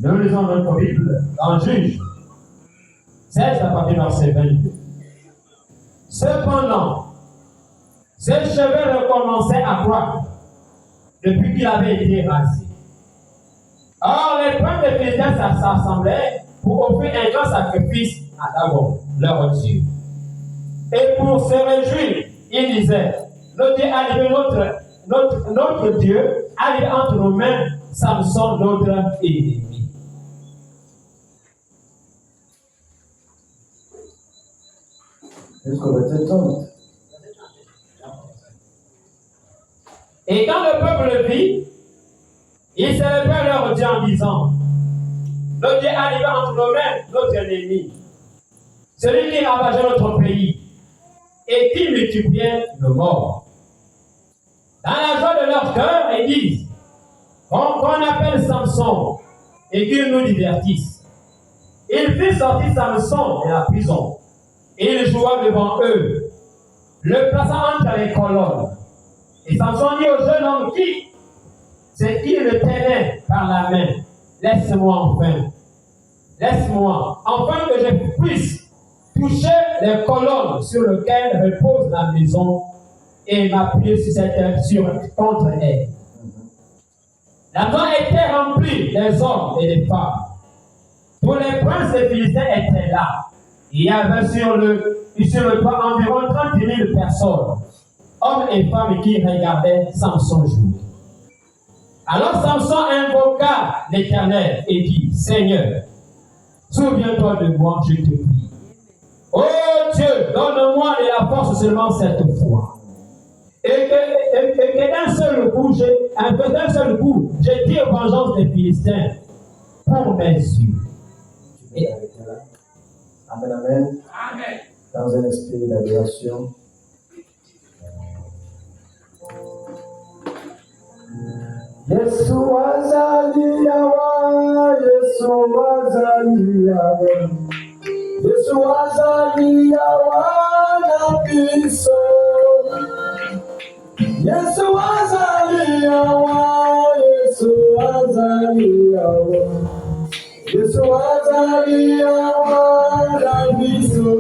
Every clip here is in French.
Nous lisons notre Bible dans Juge 16 à partir du verset 22. Cependant, ses cheveux recommençaient à croître depuis qu'il avait été rasé. Or, les princes des Philistins s'assemblaient pour offrir un grand sacrifice à Dagon, leur Dieu. Et pour se réjouir, ils disaient, notre Dieu a livré entre nos mains Samson, notre ennemi. Jusqu'au verset 30. Et quand le peuple le vit, il célébrait leur Dieu en disant, notre Dieu a livré entre nos mains notre ennemi, celui qui ravageait notre pays et qui multipliait nos morts. Dans la joie de leur cœur, ils disent qu'on appelle Samson et qu'il nous divertisse. Il fit sortir Samson de la prison et il joua devant eux, le plaçant entre les colonnes. Et Samson dit au jeune homme qui c'est qui le tenait par la main. Laisse-moi enfin que je puisse toucher les colonnes sur lesquelles repose la maison et m'appuyer contre elle. La maison était remplie des hommes et des femmes. Tous les princes des Philistins étaient là. Il y avait sur le toit environ 30 000 personnes, hommes et femmes qui regardaient Samson jouer. Alors Samson invoqua l'Éternel et dit, Seigneur, souviens-toi de moi, je te prie. Oh Dieu, donne-moi de la force seulement cette fois. Et que d'un seul coup, je tire vengeance des Philistins pour mes yeux. Amen, amen. Amen. Dans un esprit d'adoration. Yesu azali yawa, Yesu azali yawa, Yesu azali yawa na biso. Yesu azali yawa, Yesu azali yawa, Yesu azali yawa na biso.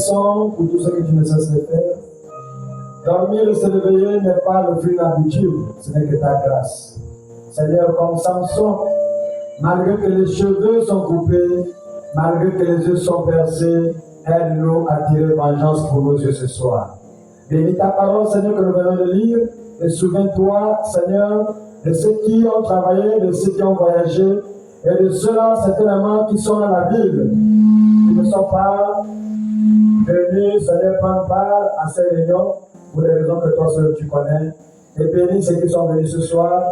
reconnaissant pour tout ce que tu ne cesses de faire. Dormir et se réveiller n'est pas le fruit d'habitude, ce n'est que ta grâce. Seigneur, comme Samson, malgré que les cheveux sont coupés, malgré que les yeux sont percés, aide-nous à tirer vengeance pour nos yeux ce soir. Bénis ta parole, Seigneur, que nous venons de lire, et souviens-toi, Seigneur, de ceux qui ont travaillé, de ceux qui ont voyagé, et de ceux-là, certainement, qui sont dans la ville, qui ne sont pas venus, Seigneur, prendre part à ces réunions, pour les raisons que toi seul tu connais. Et bénis ceux qui sont venus ce soir,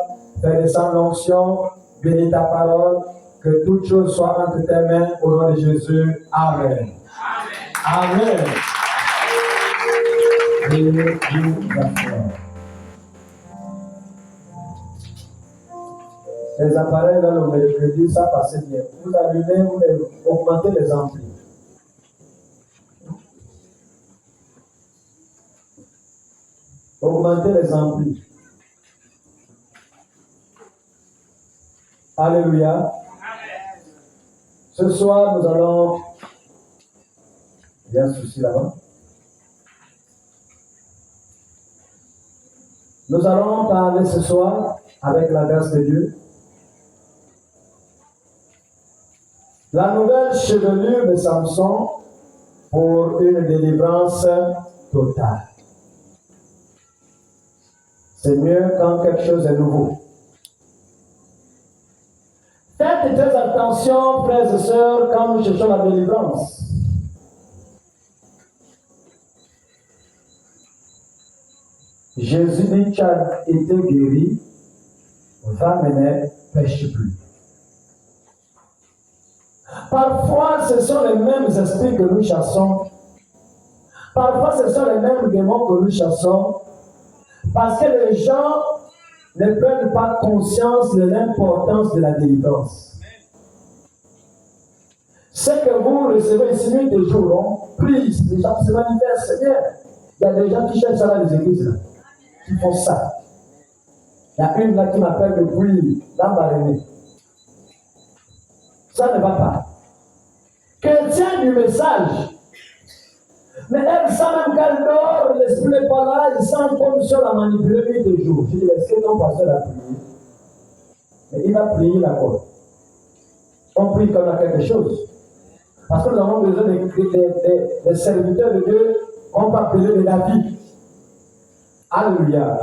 fais descendre l'onction, bénis ta parole, que toutes choses soient entre tes mains, au nom de Jésus. Amen. Amen. Les appareils dans le mercredi, ça passait bien. Vous allumez, vous augmentez les amplis. Augmentez les amplis. Alléluia. Ce soir, nous allons... Il y a un souci là-bas. Nous allons parler ce soir, avec la grâce de Dieu, la nouvelle chevelure de Samson pour une délivrance totale. C'est mieux quand quelque chose est nouveau. Faites très attention, frères et sœurs, quand nous cherchons la délivrance. Jésus dit, tu as été guéri, va maintenant, pêche plus. Parfois, ce sont les mêmes esprits que nous chassons. Parfois, ce sont les mêmes démons que nous chassons. Parce que les gens ne prennent pas conscience de l'importance de la délivrance. Ce que vous recevez ici, nuit et jour, on prie, les gens se manifestent, c'est bien. Il y a des gens qui cherchent ça dans les églises, là, qui font ça. Il y a une là qui m'appelle depuis l'embarrassé. Ça ne va pas. Chrétien du message. Mais elle sent même qu'elle dort, l'esprit n'est pas là, il sent comme si on l'a manipulé nuit et jour. Je dis, est-ce que ton pasteur a prié? Mais il va prier d'accord. On prie comme à quelque chose. Parce que nous avons besoin des serviteurs de Dieu qu'on peut appeler des David. Alléluia.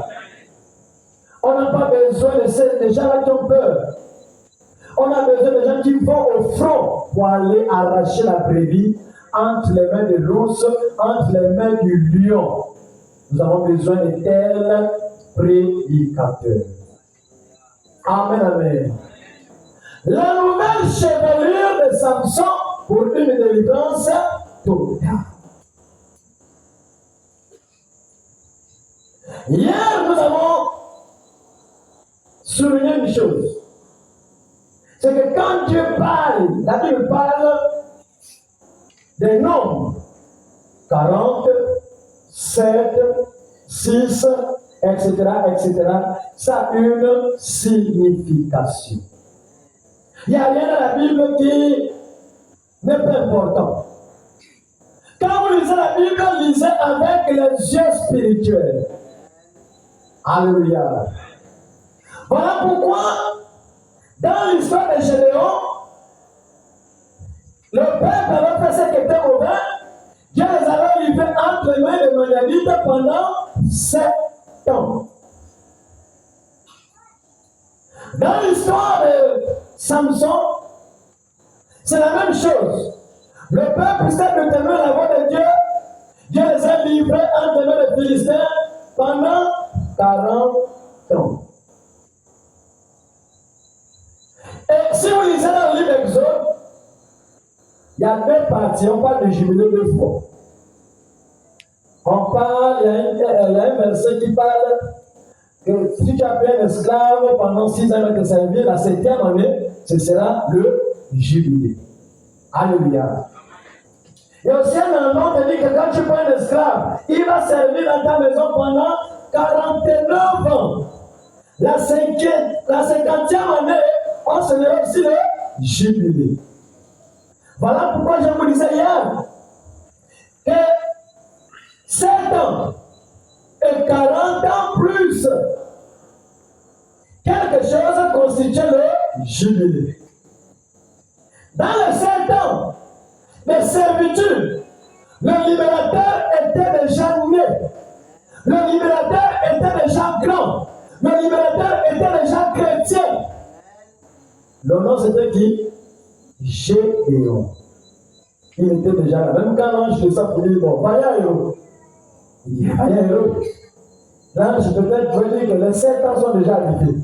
On n'a pas besoin de ces gens-là qui ont peur. On a besoin de gens qui vont au front pour aller arracher la brebis entre les mains de l'ours, entre les mains du lion. Nous avons besoin de tels prédicateurs. Amen, amen. La nouvelle chevelure de Samson pour une délivrance totale. Hier, nous avons souligné une chose. C'est que quand Dieu parle, la Bible parle des nombres 40, 7, 6, etc., etc. Ça a une signification. Il n'y a rien dans la Bible qui n'est pas important. Quand vous lisez la Bible, lisez avec les yeux spirituels. Alléluia. Voilà pourquoi, dans l'histoire de Gédéon, le peuple avait fait ce qui était mauvais. Dieu les avait livrés entre les mains des Madianites pendant 7 ans. Dans l'histoire de Samson, c'est la même chose. Le peuple s'est déterminé la voix de Dieu. Dieu les a livrés entre les mains des Philistins pendant 40 ans. Et si vous lisez dans le livre d'Exode, il y a 2 parties. On parle de jubilé 2 fois. On parle, il y a un verset qui parle que si tu as pris un esclave pendant 6 ans de servir, la 7e année, ce sera le jubilé. Alléluia. Il y a aussi un endroit qui dit que quand tu prends un esclave, il va servir dans ta maison pendant 49 ans. La 50e année, on célèbre aussi le jubilé. Voilà pourquoi je vous disais hier que 7 ans et 40 ans plus, quelque chose constitue le jubilé. Dans les 7 ans de servitude, le libérateur était déjà né. Le libérateur était déjà grand. Le libérateur était déjà chrétien. Le nom c'était qui? Gédéon. Il était déjà là. Même quand l'ange descend pour dire, bon, vaillant héros. Il dit, vaillant héros. L'ange peut-être veut dire que les 7 ans sont déjà arrivés.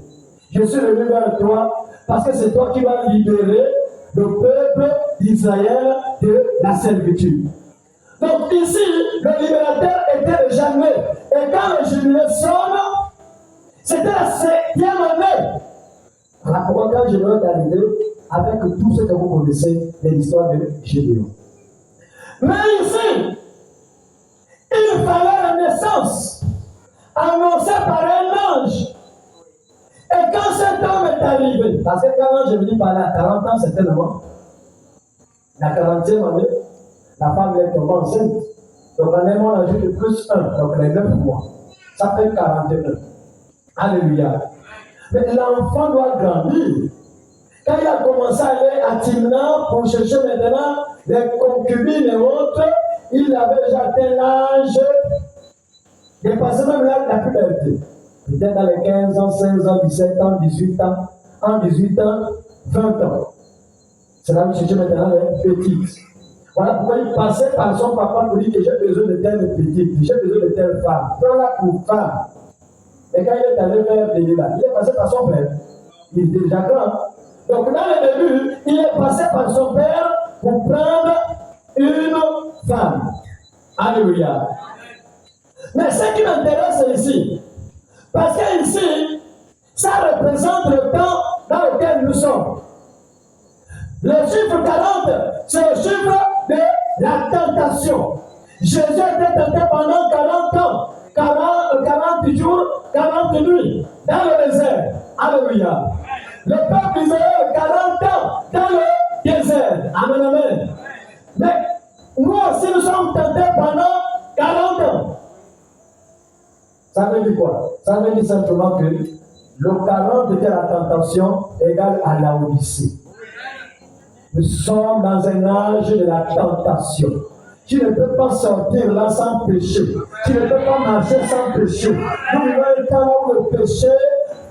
Je suis venu vers toi parce que c'est toi qui vas libérer le peuple d'Israël de la servitude. Donc ici, le libérateur était déjà né. Et quand le jubilé sonne, c'était la 7e année. Voilà pourquoi quand je vais arriver avec tout ce que vous connaissez de l'histoire de Gédéon. Mais ici, il fallait la naissance annoncée par un ange. Et quand cet homme est arrivé, parce que quand l'ange est venu parler à 40 ans, c'était le moment. La 40e année, la femme est tombée enceinte. Donc en un mois, on ajoute plus 1, donc les 9 mois. Ça fait 41. Alléluia. Mais l'enfant doit grandir. Quand il a commencé à aller à Timna pour chercher maintenant les concubines et autres, il avait déjà atteint l'âge, dépassé même l'âge de la puberté. Peut-être dans les 15 ans, 16 ans, 17 ans, 18 ans, en 18 ans, 20 ans. C'est là où il cherchait maintenant les petites. Voilà pourquoi il passait par son papa pour dire que j'ai besoin de telle petite, j'ai besoin de telle femme. Prends-la pour femme. Et quand il est allé faire Delilah, il est passé par son père. Il était déjà grand. Donc dans le début, il est passé par son père pour prendre une femme. Alléluia. Mais ce qui m'intéresse ici, parce que ici, ça représente le temps dans lequel nous sommes. Le chiffre 40, c'est le chiffre de la tentation. Jésus était tenté pendant 40 ans, 40 jours, 40 nuits, dans le désert. Alléluia. Le peuple d'Israël, 40 ans, dans le désert. Amen, amen. Mais nous aussi, nous sommes tentés pendant 40 ans. Ça veut dire quoi? Ça veut dire simplement que le 40 était la tentation égale à la Odyssée. Nous sommes dans un âge de la tentation. Tu ne peux pas sortir là sans péché. Tu ne peux pas marcher sans péché. Nous vivons un temps où le péché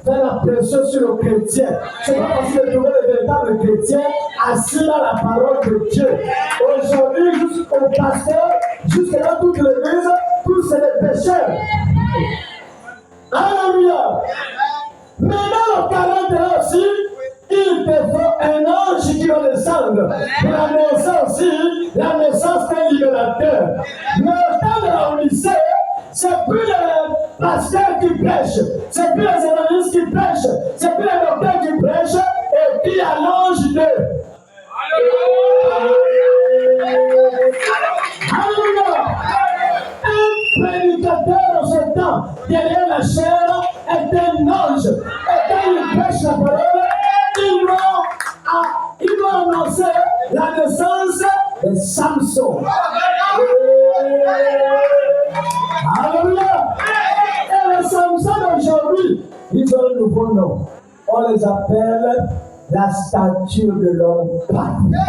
fait la pression sur le chrétien. C'est pas possible de trouver le véritable chrétien assis dans la parole de Dieu. Aujourd'hui, jusqu'au pasteur, jusque dans toute l'église, tous c'est des pécheurs. Alléluia. Mais dans le 40 aussi, il te faut un ange qui va descendre pour annoncer aussi la naissance d'un libérateur. Mais au temps de la Odyssée, c'est plus les pasteurs qui prêchent, c'est plus les évangélistes qui prêchent, c'est plus les docteurs qui prêchent, et puis il y a l'ange d'eux. Alléluia. Un prédicateur en ce temps, derrière la chair, est un ange. Et quand il prêche la parole, il doit annoncer la naissance de Samson. Alléluia. Et les Samson d'aujourd'hui, ils ont un nouveau nom. On les appelle la stature de l'homme parfait.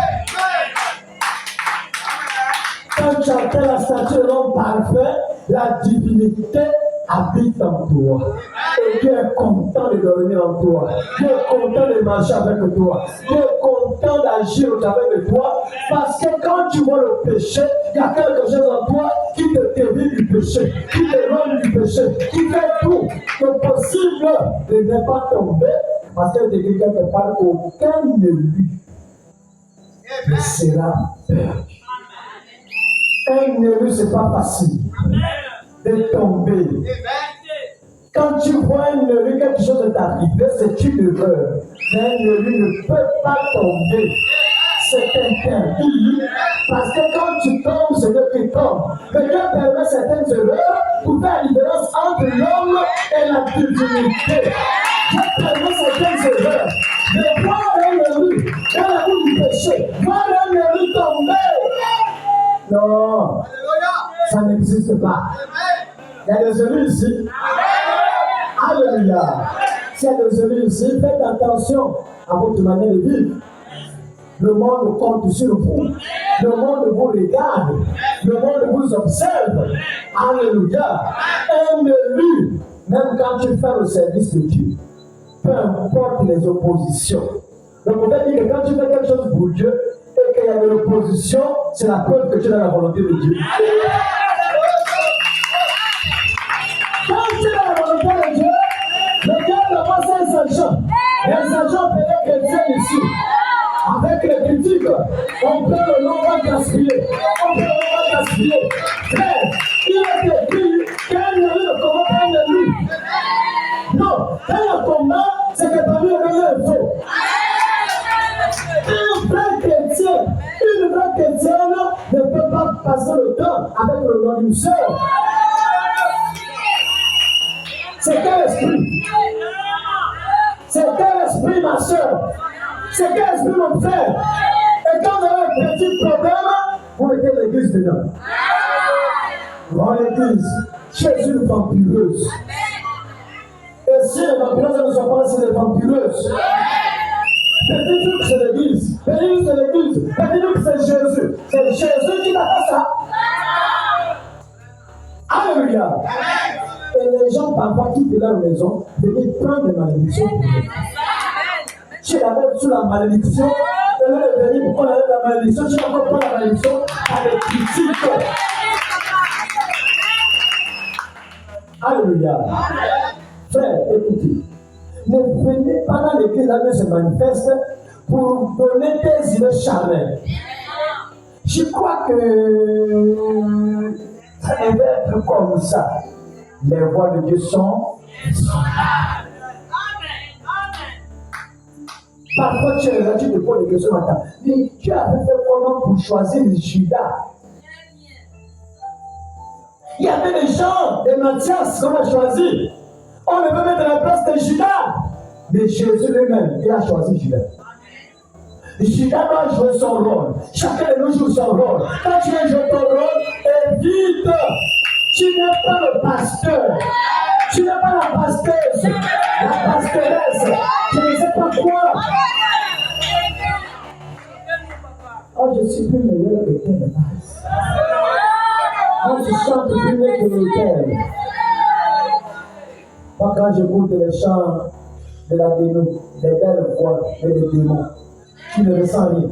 Quand tu appelles la stature de l'homme parfait, la divinité habite en toi. Et Dieu est content de dormir en toi. Dieu est content de marcher avec toi. Dieu est content d'agir au travers de toi. Parce que quand tu vois le péché, il y a quelque chose en toi qui te dévie du péché, qui te rend du péché, qui fait tout le possible de ne pas tomber. Parce que de quelqu'un qui parle, aucun de lui ne sera perdu. Un élu, ce n'est pas facile de tomber. Quand tu vois un élu, quelque chose est arrivé, c'est une erreur. Mais un élu ne peut pas tomber. C'est interdit. Parce que quand tu tombes, c'est Dieu qui tombe. Mais Dieu permet certaines erreurs pour faire la différence entre l'homme et la divinité. Dieu permet certaines erreurs. Mais voir un élu dans la roue du péché, voir un élu tomber. Non, ça n'existe pas. Il y a des élus ici. Alléluia. S'il y a des élus ici, faites attention à votre manière de vivre. Le monde compte sur vous. Le monde vous regarde. Le monde vous observe. Alléluia. Un élu, même quand tu fais le service de Dieu, peu importe les oppositions. Le prophète dit que quand tu fais quelque chose pour Dieu et qu'il y a de l'opposition, c'est la preuve que tu es dans la volonté de Dieu. Quand tu es dans la volonté de Dieu, le gars doit passer un sergent. Les sergents pédaient chrétiens ici. Avec les critiques, on peut le nom va gaspiller. On peut le nom va gaspiller. Frère, il a été dit qu'un élu ne combat pas un élu. Non, quand il y a combat, c'est que parmi les deux est faux. Un vrai chrétien, une vraie chrétienne ne peut pas passer le temps avec le nom d'une sœur. C'est quel esprit? C'est quel esprit, ma soeur? C'est quel esprit, mon frère? Et quand vous avez un petit problème, vous mettez l'église dedans. Dans l'église, Jésus une vampireuse. Et si les vampireuses ne sont pas là, c'est des vampireuses. Petit-nous que c'est l'église. Petit-nous que c'est l'église. Petit-nous que c'est Jésus. C'est Jésus qui t'a fait ça. Alléluia. Et les gens parfois quittent leur maison, venir prendre des malédictions. Tu la mets sous la malédiction, et là, le venir pour qu'on enlève la malédiction, tu n'as pas la malédiction avec critique. Alléluia. Frère, écoutez, ne venez pas dans l'église, là, se manifeste pour donner des idées charnelles. Je crois que ça devait être comme ça. Les voix de Dieu sont là. Parfois, tu es là, tu te poses des questions maintenant. Mais tu avais fait comment pour choisir Judas? Il y avait des gens, des Matthias qu'on a choisi. On ne peut mettre à la place de Judas. Mais Jésus lui-même, il a choisi Judas. Judas doit jouer son rôle. Chacun de nous joue son rôle. Quand tu veux jouer ton rôle, évite. Tu n'es pas le pasteur. Tu n'es pas la pasteuse. La pastoresse. Je ne sais pas quoi. Oh, je suis plus meilleur que tel. Moi, je chante plus mieux que tel. Moi, quand j'écoute les chants de la démon, des belles voix et des démons, tu ne ressens rien.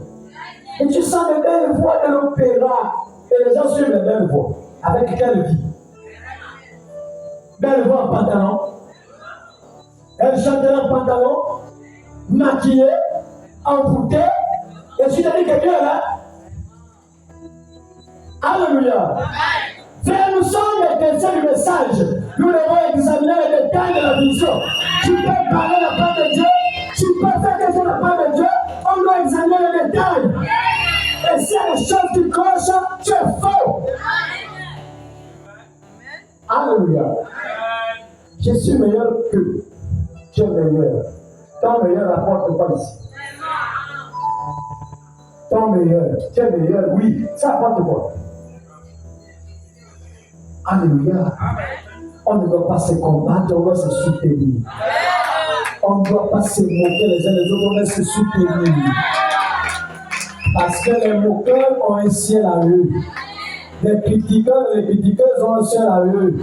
Et tu sens les belles voix de l'opéra. Et les gens suivent les belles voix. Avec quelle vie? Belle voix en pantalon. Elle chantait en pantalon, maquillée, envoûtée. Et tu t'as dit quelqu'un là? Alléluia. Frère, nous sommes les chrétiens du message. Nous devons examiner les détails de la vision. Tu peux parler la part de Dieu. Tu peux faire quelque chose de la part de Dieu. On doit examiner les détails. Et s'il y a des choses qui clochent, tu es faux. Alléluia. Je suis meilleur que. Tu es meilleur. Ton meilleur rapporte quoi ici? Ton meilleur. Tu es meilleur, oui. Ça apporte quoi? Alléluia. On ne doit pas se combattre, on doit se soutenir. On ne doit pas se moquer les uns les autres, on doit se soutenir. Parce que les moqueurs ont un ciel à eux. Les critiqueurs et les critiqueuses ont un ciel à eux.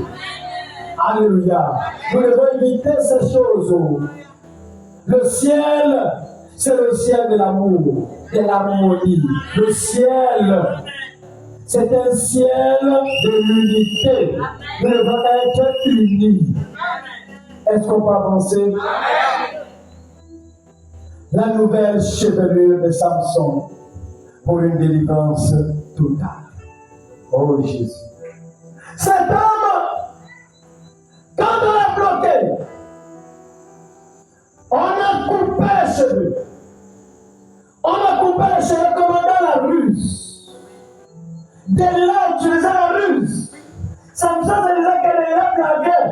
Alléluia. Nous devons éviter ces choses. Le ciel, c'est le ciel de l'amour, de l'harmonie. Le ciel, c'est un ciel de l'unité. Nous devons être unis. Est-ce qu'on peut avancer? La nouvelle chevelure de Samson pour une délivrance totale. Oh Jésus. Cet homme, quand on l'a bloqué, on a coupé les cheveux. On a coupé les cheveux comme dans la ruse. Delilah utilisait la ruse. Samson se disait que Delilah blaguait.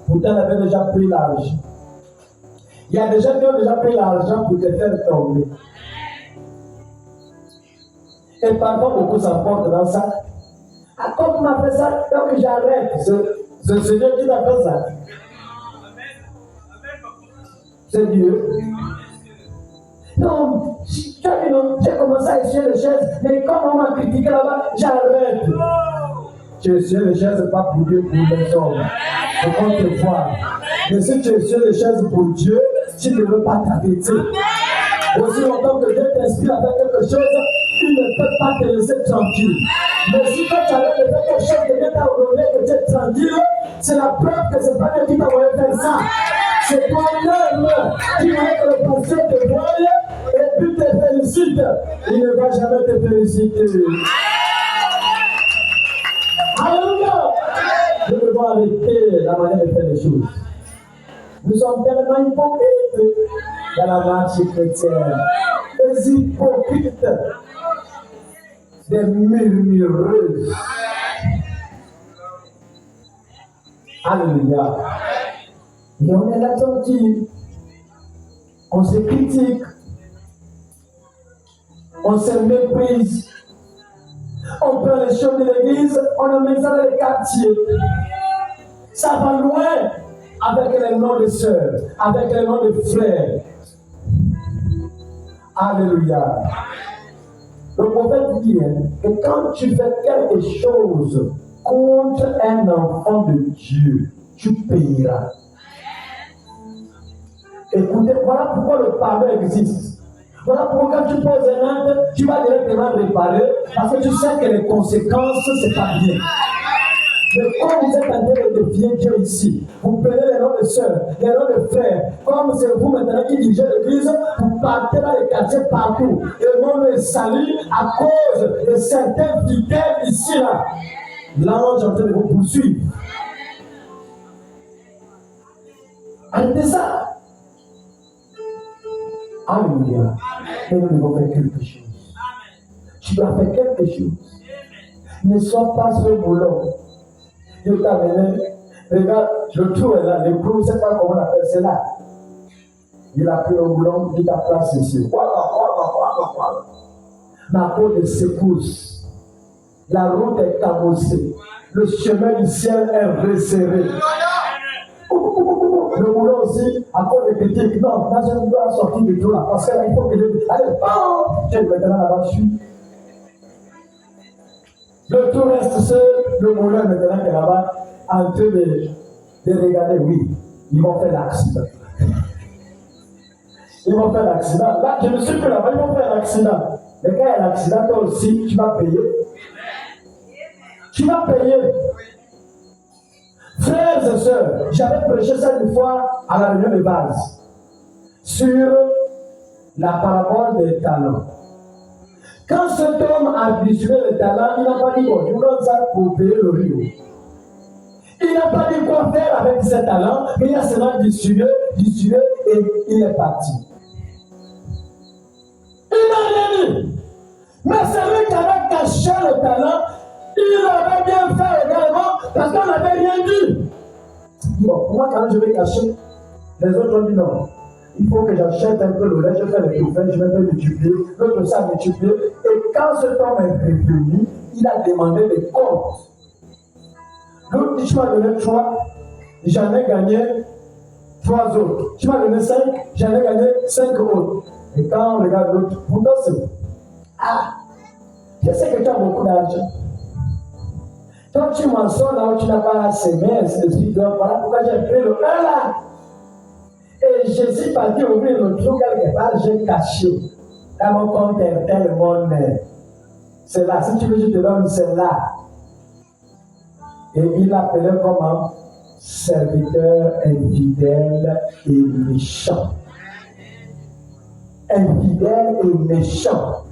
Pourtant, elle avait déjà pris l'argent. Il y a des gens qui ont déjà pris l'argent pour te faire tomber. Et parfois, beaucoup s'emportent dans ça. comme on m'a fait ça, donc j'arrête. C'est le Seigneur qui t'a fait ça. C'est Dieu. Non, j'ai commencé à essayer les chaises, mais comme on m'a critiqué là-bas, j'arrête. Tu essaies les chaises pas pour Dieu, pour les hommes. Pour qu'on te voie. Mais si tu essaies les chaises pour Dieu, tu ne veux pas t'arrêter. Aussi longtemps que Dieu t'inspire à faire quelque chose, il ne peut pas te laisser tranquille. Mais si toi tu arrêtes de faire quelque chose que Dieu t'a ordonné, que tu es tranquille, c'est la preuve que c'est pas Dieu qui t'a envoyé faire ça. C'est toi-même qui voulait que le pasteur te voie et puis te félicite. Il ne va jamais te féliciter. Alléluia! Nous devons arrêter la manière de faire les choses. Nous sommes tellement hypocrites dans la marche chrétienne. Des hypocrites, des murmureuses. Alléluia. Et on est là tranquille. On se critique. On se méprise. On prend les choses de l'église, on emmène ça dans les quartiers. Ça va loin avec les noms de sœurs, avec les noms de frères. Alléluia. Le prophète dit que quand tu fais quelque chose contre un enfant de Dieu, tu payeras. Écoutez, voilà pourquoi le pardon existe. Voilà pourquoi quand tu poses un acte, tu vas directement réparer parce que tu sais que les conséquences, c'est pas bien. Mais quand vous êtes en train de défier Dieu ici, vous prenez les noms de sœurs, les noms de frères, comme c'est vous maintenant qui dirigez l'église, vous partez dans les quartiers partout. Et le monde est sali à cause de certains fidèles ici là. L'ange est en train de vous poursuivre. Arrêtez ça. Alléluia. Et nous devons faire quelque chose. Tu dois faire quelque chose. Ne sois pas ce boulot. Dieu t'a amené. Regarde, le trou est là. Le trou, je ne sais pas comment on appelle, c'est là. Il a pris le boulon, il t'a placé ici. Ma peau de secousse. La route est cabossée. Le chemin du ciel est resserré. Le boulot aussi, à cause des critiques. Non, là, je dois sortir du tout là. Parce que là, il faut que je. Allez, bon! Tiens, maintenant là-bas, je suis. Le tout reste seul. Le boulot maintenant qui est là-bas, en train de regarder. Oui, ils vont faire l'accident. Ils vont faire l'accident. Là, je me suis que là-bas, ils vont faire l'accident. Mais quand il y a l'accident, toi aussi, tu vas payer. Tu vas payer. Frères et sœurs, j'avais prêché ça une fois à la réunion de base sur la parabole des talents. Quand cet homme a distribué les talents, il n'a pas dit bon, je vous donne ça pour payer le riz. Il n'a pas dit quoi faire avec ces talents, mais il a seulement distribué et il est parti. Il n'a rien dit. Mais celui qui avait caché le talent, il avait bien fait également parce qu'on n'avait rien dit. Bon, moi quand je vais cacher, les autres ont dit non. Il faut que j'achète un peu le lait, je fais les trophées, je vais me multiplier, l'autre ça multiplier. Et quand cet homme est revenu, il a demandé des comptes. L'autre dit, tu m'as donné 3, j'en ai gagné 3 autres. Tu m'as donné 5, j'en ai gagné 5 autres. Et quand on regarde l'autre, pourtant c'est ah, je sais que tu as beaucoup d'argent. Toi, tu m'en sors là où tu n'as pas semé, ainsi de suite. Voilà pourquoi j'ai pris le 1 là. Et je suis parti ouvrir le trou quelque part, j'ai caché. Dans mon compte est tellement net. C'est là, si tu veux, je te donne, c'est là. Et il l'appelait comment? Serviteur infidèle et méchant. Infidèle et méchant.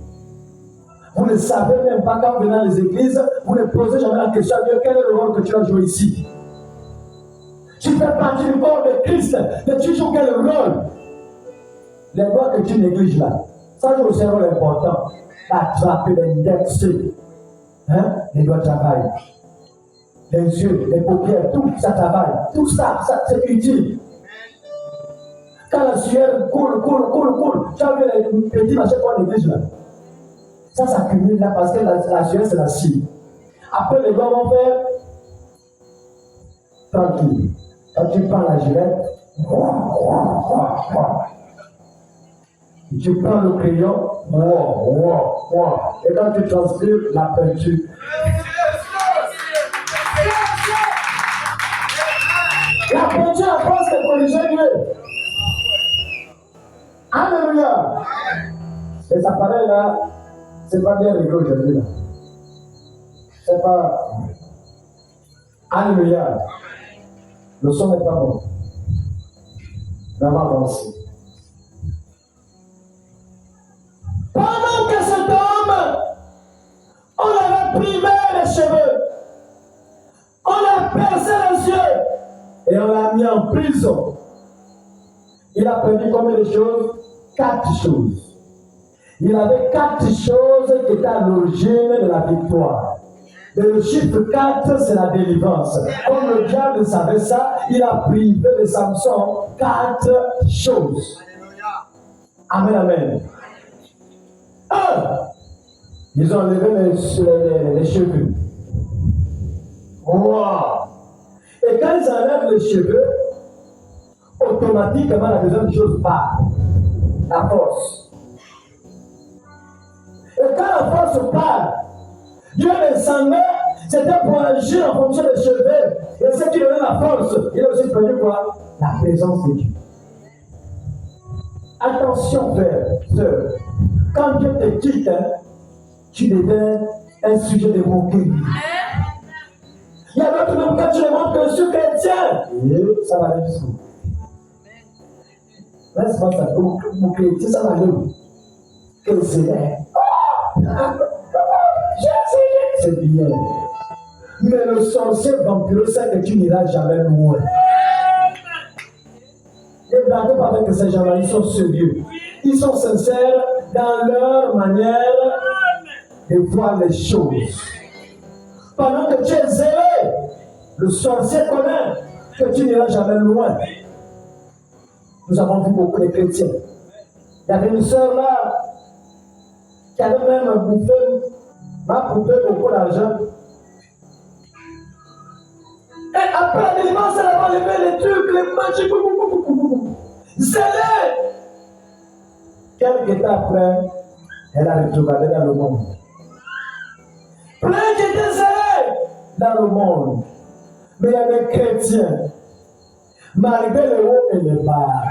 Vous ne savez même pas quand vous venez dans les églises, vous ne posez jamais la question à Dieu, quel est le rôle que tu as joué ici? Tu fais partie du corps de Christ, mais tu joues quel rôle? Les doigts que tu négliges là, ça joue aussi un rôle important. Attraper les dettes, hein? Les doigts travaillent. Les yeux, les paupières, tout ça travaille. Tout ça, c'est utile. Quand la sueur coule, tu as vu les petits machins qu'on néglige là. Ça s'accumule là parce que la sueur c'est la cire. Après, les gars vont faire tranquille. Quand tu prends la gilette, et tu prends le crayon, et quand tu transpires la peinture. La peinture à force de corriger Dieu. Alléluia. Et ça paraît là, c'est pas bien réglé aujourd'hui là. C'est pas. Alléluia. Le son n'est pas bon. On va avancer. Pendant que cet homme, on avait privé les cheveux, on a percé les yeux et on l'a mis en prison. Il a perdu combien de choses? 4 choses. Il avait 4 choses qui étaient à l'origine de la victoire. Et le chiffre 4, c'est la délivrance. Comme le diable savait ça, il a privé de Samson 4 choses. Amen, amen. 1. Ils ont enlevé les cheveux. Wow. Et quand ils enlèvent les cheveux, automatiquement la deuxième chose part. La force. Et quand la force part, Dieu descendait, c'était pour agir en fonction des cheveux. Et ce qui donnait la force, il a aussi perdu quoi? La présence de Dieu. Attention, frère, sœur. Quand Dieu te quitte, tu deviens un sujet de moquerie. Il y a d'autres même quand tu le montres que je suis chrétien. Et ça va aller jusqu'où? Laisse-moi ça. Mon chrétien, ça va aller où? Quel c'est? C'est bien. Mais le sorcier vampireux sait que tu n'iras jamais loin. Ne blaguez pas avec ces gens-là, ils sont sérieux. Ils sont sincères dans leur manière de voir les choses. Pendant que tu es zélé, le sorcier connaît que tu n'iras jamais loin. Nous avons vu beaucoup de chrétiens. Il y avait une sœur là qui avait même bouffé, m'a coupé beaucoup d'argent. Et après la délivrance, elle a enlevé les trucs, les matchs, zélé. Quelques temps après, elle a rétrogradé dans le monde. Plein qui étaient zélés dans le monde. Mais il y a des chrétiens, malgré les hauts et les bas.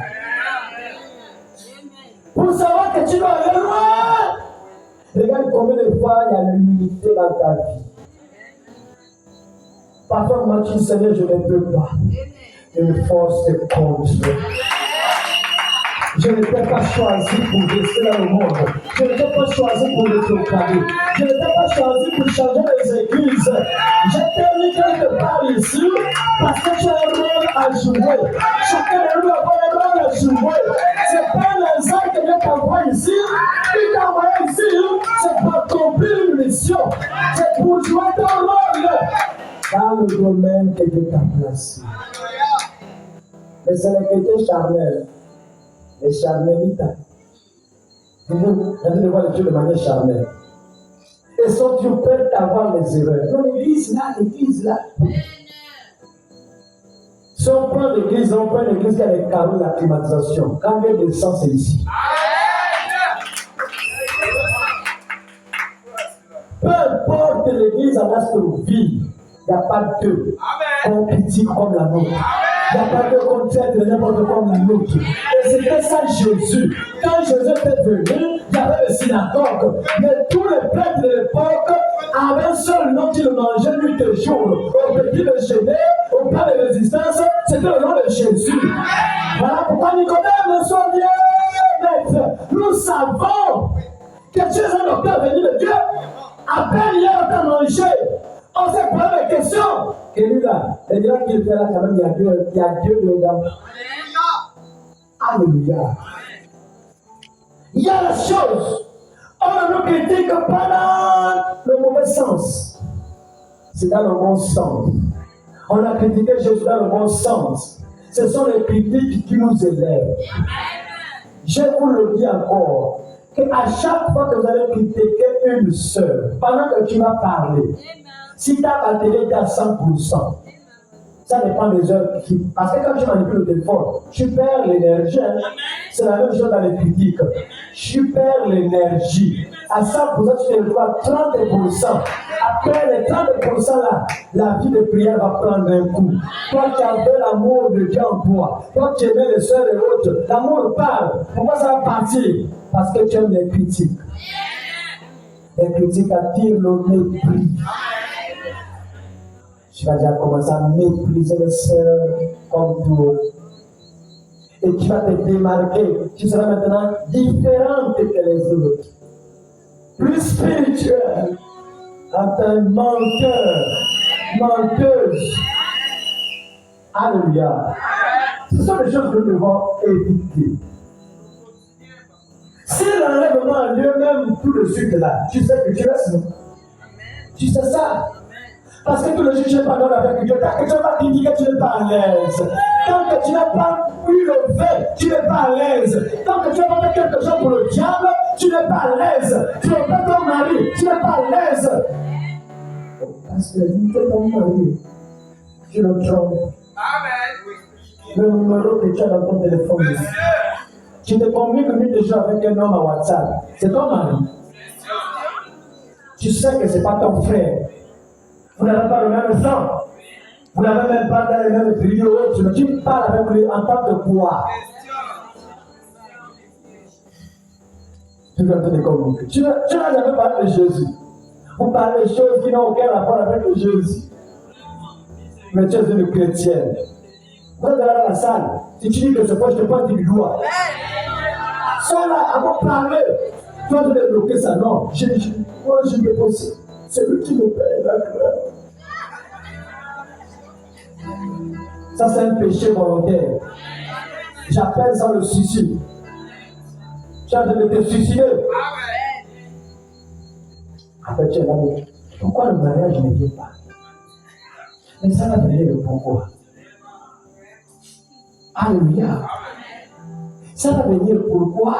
Pour savoir que tu dois aller loin, regarde combien de fois il y a l'humilité dans ta vie. Parfois, moi, tu dis, Seigneur, je ne peux pas. Une force te contre. Je ne t'ai pas choisi pour rester dans le monde. Je ne t'ai pas choisi pour rétrograder. Je ne t'ai pas choisi pour changer les églises. Je t'ai mis quelque part ici parce que tu as un rôle à jouer. Chacun de nous a un rôle à jouer. Ce n'est pas les gens que Dieu t'envoie ici. Il t'a envoyé ici. C'est pour accomplir une mission. C'est pour jouer ton rôle dans le domaine que Dieu t'a placé. Mais c'est les chrétiens charnels. Les charnelites. Vous allez voir les choses de manière charnelle. Et sont tu prêts à voir les erreurs. Non, l'église là. Si on prend l'église qui a les carreaux de la climatisation. Quand il y a des sens, c'est ici. Peu importe l'église en astrovie, il n'y a pas de qu'on critique comme la nôtre. Il n'y a pas de qu'on traite de n'importe quoi comme la nôtre. Et c'était ça Jésus. Quand Jésus était venu, il y avait le synagogue. Mais tous les prêtres de l'époque avaient un seul nom qu'ils mangeaient nuit et jour. Au petit déjeuner, au plat de résistance, c'était le nom de Jésus. Voilà pourquoi Nicodème le soit bien, maître. Nous savons que tu es un docteur venu de Dieu. À peine hier, on t'a mangé. On s'est posé des questions. Et lui là, il dira qu'il fait là quand même, il y a Dieu dedans. Alléluia. Il y a la chose. On nous critique pas dans le mauvais sens. C'est dans le bon sens. On a critiqué Jésus dans le bon sens. Ce sont les critiques qui nous élèvent. Je vous le dis encore, qu'à chaque fois que vous allez critiquer une sœur, pendant que tu vas parler, Si ta batterie est à 100%, ça dépend des heures. Parce que quand tu manipules le téléphone, tu perds l'énergie. Hein. C'est la même chose dans les critiques. Tu perds l'énergie. À 100%, tu te retrouves à 30%. Après les 30% là, la vie de prière va prendre un coup. Toi qui avais l'amour de Dieu en toi, toi qui aimais les soeurs et autres, l'amour parle. Pourquoi ça va partir? Parce que tu aimes les critiques. Les critiques attirent le mépris. Tu vas déjà commencer à mépriser les sœurs comme toi. Et tu vas te démarquer. Tu seras maintenant différente que les autres. Plus spirituel. Un menteur, menteuse. Alléluia. Ce sont des choses que nous devons éviter. Si l'enlèvement a lieu même tout de suite là, tu sais que tu restes. Tu sais ça. Parce que tout le jour, tu n'es pas dans avec Dieu. Tant que tu n'as pas critiqué, tu n'es pas à l'aise. Tant que tu n'as pas eu le fait, tu n'es pas à l'aise. Tant que tu n'as pas fait quelque chose pour le diable, tu n'es pas à l'aise. Tu n'es pas ton mari, tu n'es pas à l'aise. Parce que tu es ton mari. Tu le trompes. Le numéro que tu as dans ton téléphone. Tu te communiques déjà avec un homme à WhatsApp. C'est ton mari. Tu sais que ce n'est pas ton frère. Vous n'avez pas le même sang. Vous n'avez même pas dans les mêmes vidéos. Tu parles avec lui en tant que quoi? Tu dois te communiquer. Tu n'as jamais parlé de Jésus. Vous parlez de choses qui n'ont aucun rapport avec Jésus. Mais tu es une chrétienne. Vous êtes dans la salle. Si tu dis que c'est quoi, je te pointe du doigt. Sois là, avant de parler. Toi, tu dois bloquer ça. Non. Moi, je me pose. C'est lui qui me paye la gloire. Ça, c'est un péché volontaire. J'appelle ça le suicide. Tu as de te suicider. Après, tu es là, mais pourquoi le mariage ne vient pas? Mais ça va venir le pourquoi. Alléluia. Ça va venir pourquoi.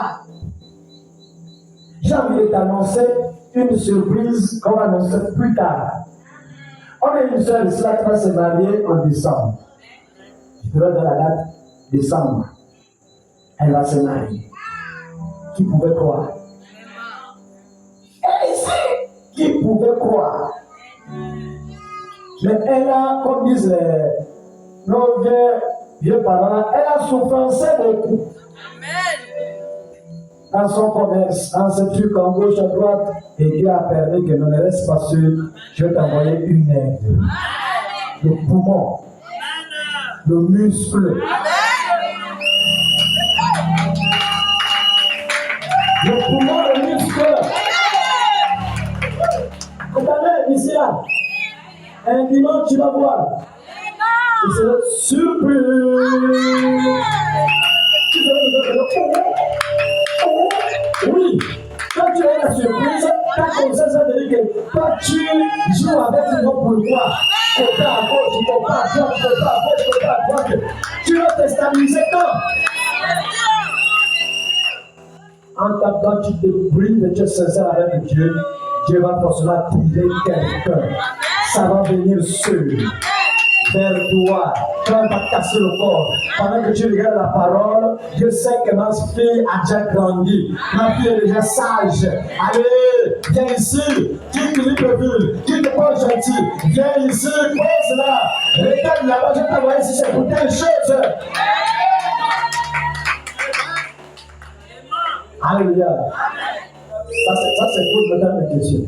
J'ai envie de t'annoncer une surprise qu'on va annoncer plus tard. On a une seule ici qui va se marier en décembre. Je te donne la date décembre. Elle va se marier. Qui pouvait croire? Elle ici, qui pouvait croire? Mais elle a, comme disent nos vieux parents, elle a souffrancé beaucoup. Dans son commerce, dans ce truc en gauche à droite, et Dieu a permis que nous ne reste pas sûr. Je vais t'envoyer une aide. Le poumon, le muscle, le poumon, le muscle. Regardez ici là. Un dimanche, tu vas voir. C'est une surprise. Oui, quand tu as la surprise, quand comme ça veut dire que toi tu joues avec le nom pourquoi. Côté à gauche, côté à droite, côté à gauche, côté à droite. Tu vas te stabiliser quand? En tant que tu te brises et tu es sincère avec Dieu, Dieu va forcément tirer quelqu'un. Ça va venir seul vers toi. Quand elle va casser le corps. Pendant que tu regardes la parole, Dieu sait que ma fille a déjà grandi. Ma fille est déjà sage. Allez, viens ici. Qui te ville, qui te pas gentil. Viens ici, pose là. Regarde là-bas, je t'envoie ici, c'est pour telle chose. Alléluia. Ça c'est pour me donner une question.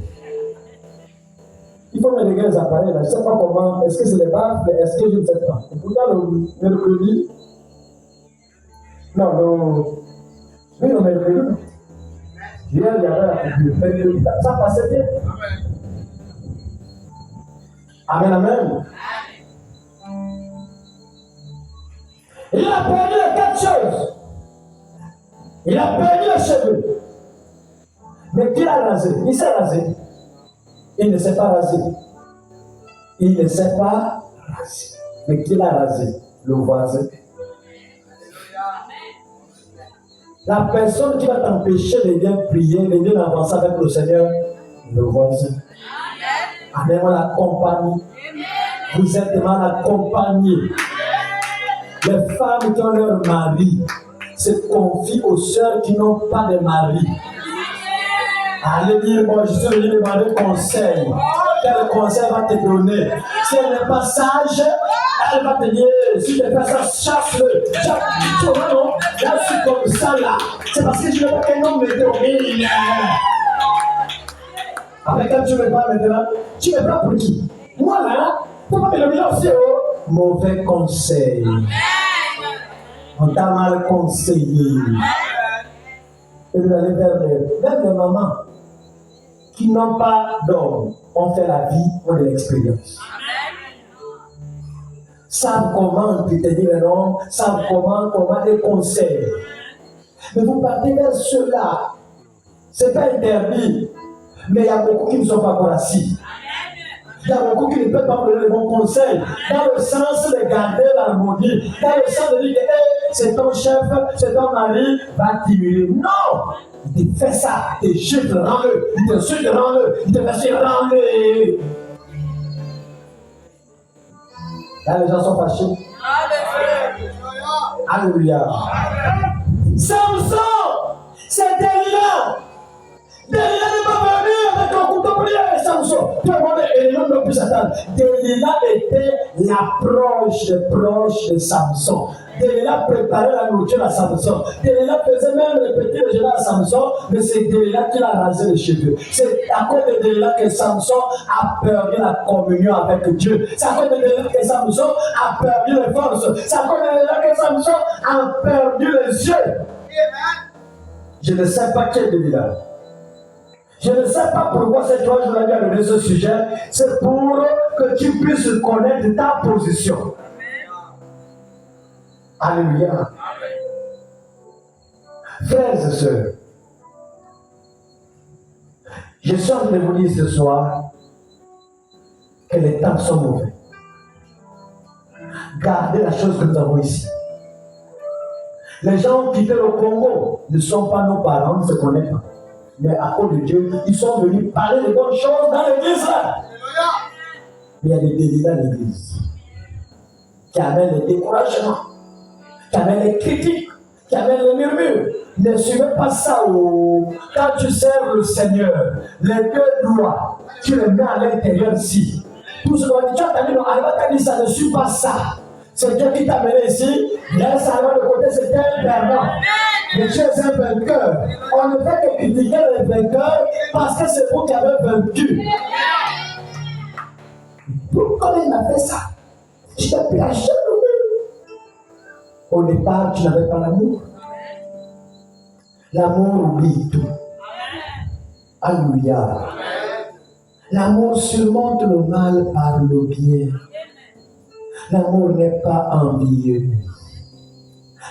Il faut me régler les appareils là. Je ne sais pas comment. Est-ce que c'est les baffes? Est-ce que je ne sais pas? Et pourtant, le mercredi. Non, oui, le mercredi. Hier, il y avait la coupure. Ça passait bien. Amen, amen. Il a perdu les 4 choses. Il a perdu les cheveux. Mais qui l'a rasé? Il s'est rasé. Il ne s'est pas rasé. Il ne s'est pas rasé. Mais qui l'a rasé? Le voisin. La personne qui va t'empêcher de bien prier, de bien avancer avec le Seigneur, le voisin. Amen. On accompagne. Vous êtes mal accompagnés. Les femmes qui ont leur mari se confient aux sœurs qui n'ont pas de mari. Allez dire, bon, je suis venu demander conseil. Quel conseil va te donner? Si elle n'est pas sage, elle va te dire, si tu fais ça, chasse-le. Tu vois, non? Là, je suis comme ça, là. C'est parce que je ne veux pas qu'un homme me domine. Avec quand tu me parles maintenant, tu me prends pour qui? Moi, là, tu ne peux pas me dominer aussi, oh. Mauvais conseil. On t'a mal conseillé. Et vous allez vers les mamans qui n'ont pas d'homme, ont fait la vie ou de l'expérience. Savent comment te tenir un homme, savent comment les conseils. Mais vous partez vers ceux-là. Ce n'est pas interdit. Mais il y a beaucoup qui ne sont pas encore assis. Il y a beaucoup qui ne peuvent pas donner les bons conseils. Dans le sens de garder l'harmonie. Dans le sens de dire que hey, c'est ton chef, c'est ton mari, va diminuer. Non! Il te fait ça, il te jette, rends-le. Il te suit, rends-le. Il te fait ça, rends-le. Là, les gens sont fâchés. Alléluia. Samson, c'est Delilah. Delilah n'est pas venu avec un couteau pour dire Samson. Tout le monde est l'homme le plus Satan. Delilah était proche de Samson. Delilah préparait la nourriture à Samson. Delilah faisait même le petit déjeuner à Samson, mais c'est Delilah qui l'a rasé les cheveux. C'est à cause de Delilah que Samson a perdu la communion avec Dieu. C'est à cause de Delilah que Samson a perdu les forces. C'est à cause de Delilah que Samson a perdu les yeux. Je ne sais pas quel Delilah. Je ne sais pas pourquoi cette fois je l'ai donné ce sujet. C'est pour que tu puisses connaître ta position. Alléluia. Frères et sœurs, je suis en train de vous dire ce soir que les temps sont mauvais. Gardez la chose que nous avons ici. Les gens qui quittent le Congo ne sont pas nos parents, ils ne se connaissent pas. Mais à cause de Dieu, ils sont venus parler de bonnes choses dans l'église là. Mais il y a des délits dans l'église qui amènent le découragement, qui amènent les critiques, qui amènent les murmures. Ne suivez pas ça. Quand tu sers le Seigneur, les deux doigts, tu les mets à l'intérieur ici. Tout ce que tu as entendu, ça ne suit pas ça. C'est Dieu qui t'a amené ici. Laisse alors de côté, c'est un perdant. Mais tu es un vainqueur. On ne fait que critiquer les vainqueurs parce que c'est vous qui avez vaincu. Pourquoi il m'a fait ça? Je t'ai pris à chaque Au départ, tu n'avais pas l'amour. L'amour oublie tout. Alléluia. L'amour surmonte le mal par le bien. L'amour n'est pas envieux.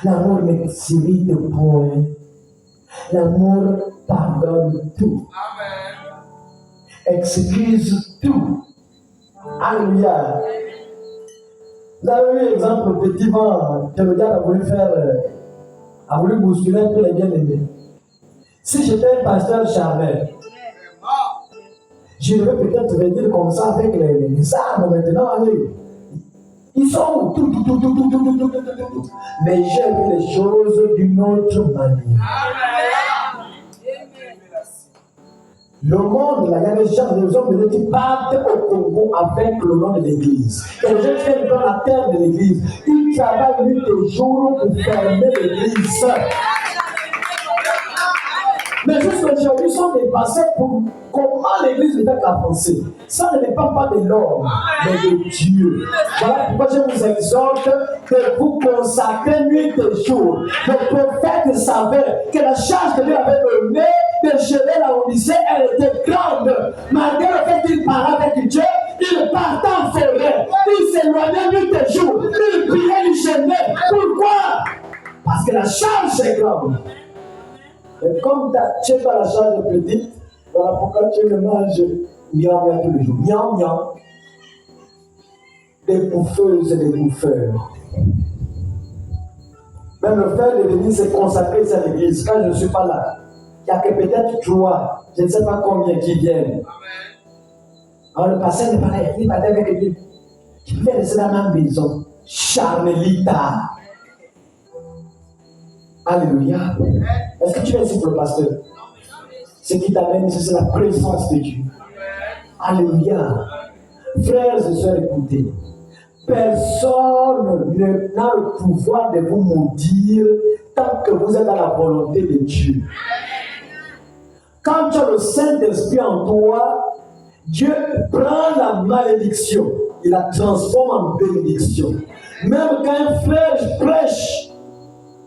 L'amour ne s'irrite point. L'amour pardonne tout. Excuse tout. Alléluia. Vous avez vu l'exemple, le petit vent que le gars a voulu bousculer un peu les bien-aimés. Si j'étais un pasteur charnel, je devais peut-être venir comme ça avec les armes maintenant. Allez. Ils sont où? Tout. Mais j'ai vu les choses d'une autre manière. Le monde, là, il y a des gens, des hommes qui partent au Congo avec le nom de l'église. Et les gens qui viennent dans la terre de l'église, ils travaillent nuit et jour pour fermer l'église. Mais jusqu'aujourd'hui, ils sont dépassés pour comment l'église ne fait qu'avancer. Ça ne dépend pas de l'homme, mais de Dieu. Voilà pourquoi je vous exhorte que vous consacrez nuit et jour. Le prophète savait que la charge que Dieu avait donnée de gérer la Odyssée, elle était grande. Malgré le fait qu'il parlait avec Dieu, il partait en forêt. Il s'éloignait nuit et jour. Il priait, il gênait. Pourquoi? Parce que la charge est grande. Et comme tu n'as pas la charge petite, voilà pourquoi tu le manges miam tous les jours. Miam. Des bouffeuses et des bouffeurs. Même le fait de venir se consacrer à l'église, quand je ne suis pas là, il n'y a que peut-être 3, je ne sais pas combien qui viennent. Alors le pasteur n'est pas là, il parlait avec lui. Je vais rester dans ma maison. Charmelita. Alléluia. Est-ce que tu es ici pour le pasteur? Ce qui t'amène, c'est la présence de Dieu. Alléluia. Frères et sœurs, écoutez. Personne n'a le pouvoir de vous maudire tant que vous êtes dans la volonté de Dieu. Quand tu as le Saint-Esprit en toi, Dieu prend la malédiction et la transforme en bénédiction. Même quand un frère prêche,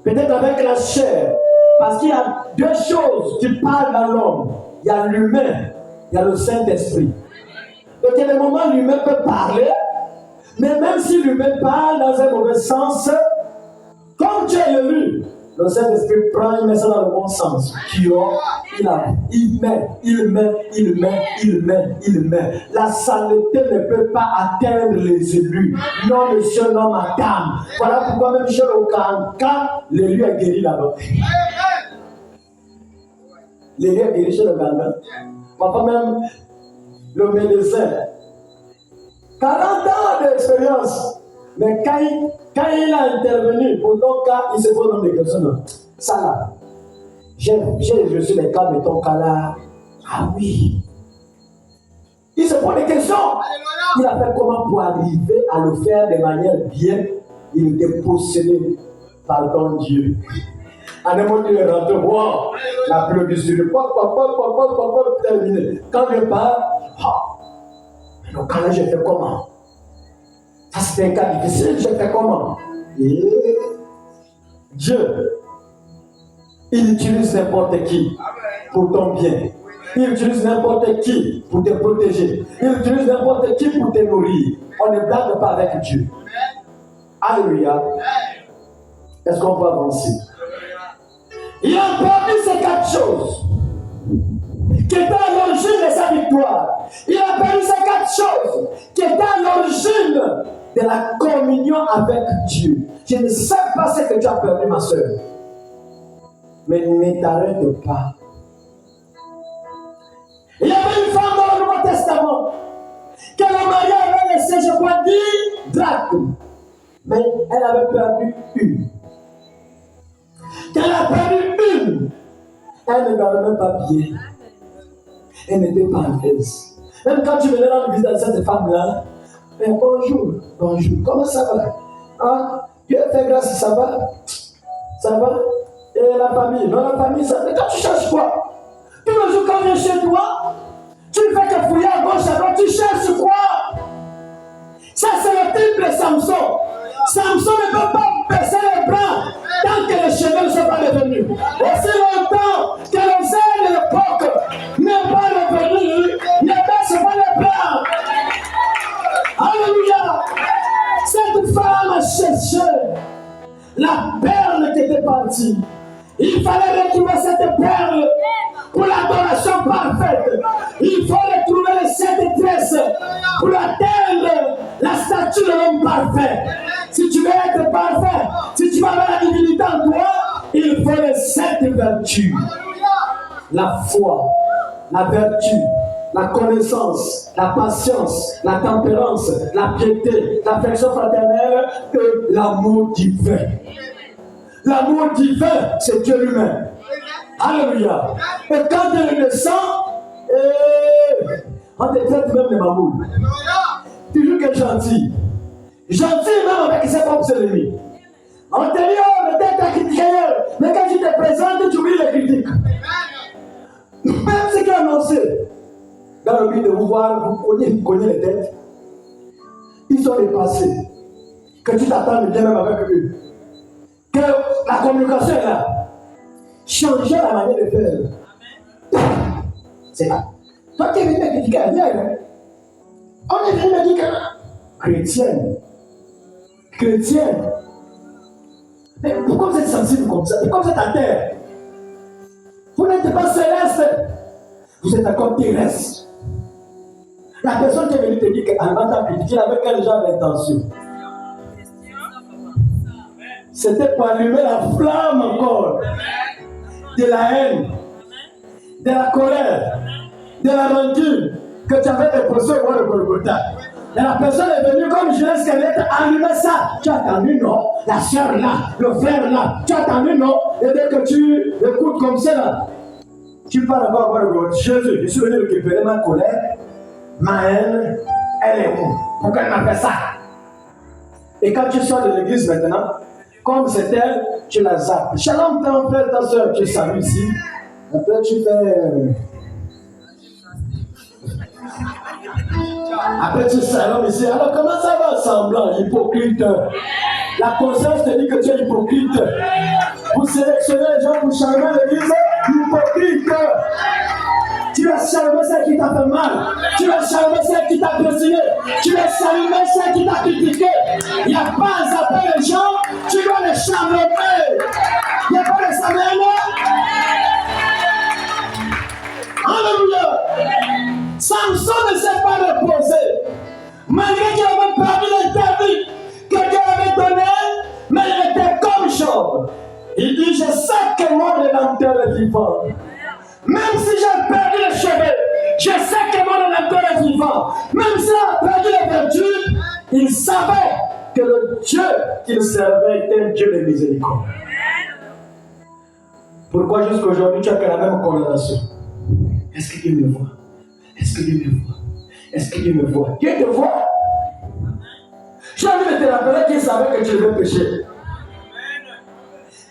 peut-être avec la chair, parce qu'il y a deux choses qui parlent dans l'homme. Il y a l'humain, il y a le Saint-Esprit. Donc il y a des moments où l'humain peut parler, mais même si l'humain parle dans un mauvais sens, comme tu es élu, le Saint-Esprit prend, il met ça dans le bon sens. Il met. La saleté ne peut pas atteindre les élus. Non, monsieur, non, madame. Voilà pourquoi même chez le Kanka, l'élu est guéri là-bas. L'élu est guéri chez le Kanka. Parfois même, le médecin, 40 ans d'expérience. Mais quand il a intervenu, pour ton cas, il se pose dans des questions. Ça là, j'ai reçu les cas de ton cas là. Ah oui. Il se pose des questions. Il a fait comment pour arriver à le faire de manière bien. Il était possédé par ton Dieu. À un moment, il est rentré, wow, la pluie du sud, terminé. Quand je parle, donc quand là, je fais comment? Ça, c'était un cas difficile, je fais comment? Et Dieu, il utilise n'importe qui pour ton bien. Il utilise n'importe qui pour te protéger. Il utilise n'importe qui pour te nourrir. On ne blague pas avec Dieu. Alléluia. Est-ce qu'on peut avancer? Il a perdu ces 4 choses qui étaient à l'origine de sa victoire. Il a perdu ces 4 choses qui étaient à l'origine de la communion avec Dieu. Je ne sais pas ce que tu as perdu, ma soeur. Mais ne t'arrête pas. Il y avait une femme dans le Nouveau Testament que le mari avait laissé, je crois, 10 drachmes. Mais elle avait perdu une. Quand elle a perdu une, elle ne dormait pas bien. Elle n'était pas à l'aise. Même quand tu venais dans le visage de cette femme-là, bonjour, comment ça va? Ah, Dieu fait grâce, ça va? Ça va? Et la famille? Non, la famille, ça va. Mais quand tu cherches quoi? Tous les jours quand je viens chez toi, tu ne fais que fouiller à gauche, à droite, tu cherches quoi? Ça, c'est le type de Samson. Samson ne peut pas baisser les bras tant que les cheveux ne sont pas devenus. Aussi longtemps que les ailes de l'époque n'est pas revenu, ne baisse pas les bras. Alléluia. Cette femme a cherché la perle qui était partie. Il fallait retrouver cette perle pour l'adoration parfaite. Il faut retrouver les 7 tresses pour atteindre la statue de l'homme parfait. Si tu veux être parfait, si tu veux avoir la divinité en toi, il faut les 7 vertus. La foi, la vertu, la connaissance, la patience, la tempérance, la piété, l'affection fraternelle et l'amour divin. L'amour divin, c'est Dieu lui-même. Alléluia. Et quand il descend, on te traite même de mamoul. Toujours que gentil. Gentil même avec ses propres ennemis. On te dit, oh, mais t'es ta critiqué. Mais quand tu te présentes, tu oublies les critiques. Même ce qui est annoncé, dans le but de vous voir, vous cognez les têtes. Ils sont dépassés. Que tu t'attends bien même avec eux. Que la communication est là. Changer la manière de faire. C'est là. Toi qui es venu me critiquer à hier, on est venu me dire que chrétienne. Mais pourquoi vous êtes sensible comme ça? Pourquoi vous êtes à terre? Vous n'êtes pas céleste. Vous êtes encore terrestre. La personne qui est venue te dire qu'Albert t'a critiqué avec quel genre d'intention? C'était pour allumer la flamme encore de la haine, de la colère, de la rancune, que tu avais déposé au roi de Golgotha. Et la personne est venue comme je laisse qu'elle est allumée ça. Tu as attendu, non? La soeur là, le frère là. Tu as attendu, non? Et dès que tu écoutes comme ça là, tu parles encore au roi de Golgotha. Jésus, je suis venu récupérer ma colère, ma haine, elle est où? Pourquoi elle m'a fait ça? Et quand tu sors de l'église maintenant, comme c'est elle, tu la zappes. Shalom, ton frère, ta soeur, tu salues ici. Après, tu fais. Après, tu salons ici. Alors, comment ça va, semblant, hypocrite? La conscience te dit que tu es hypocrite. Vous sélectionnez les gens pour charmer l'église, hypocrite. Tu as charmé celle qui t'a fait mal. Tu as charmé celle qui t'a dessiné. Tu as charmé celle qui t'a critiqué. Il n'y a pas à zapper les gens. Tu dois les charmer. Il n'y a pas de charmer. Alléluia. Samson ne s'est pas reposé. Malgré qu'il avait perdu l'interdit que Dieu avait donné, mais il était comme Job. Il dit, je sais que mon Rédempteur est vivant. Même si j'ai perdu les cheveux, je sais que mon Rédempteur est vivant. Même s'il a perdu les vertus, il savait que le Dieu qu'il servait était un Dieu de miséricorde. Pourquoi jusqu'à aujourd'hui tu as fait la même condamnation? Est-ce que Dieu me voit? Est-ce que Dieu me voit? Est-ce que Dieu me voit? Dieu te voit. J'ai envie de te rappeler qu'il savait que tu devais pécher.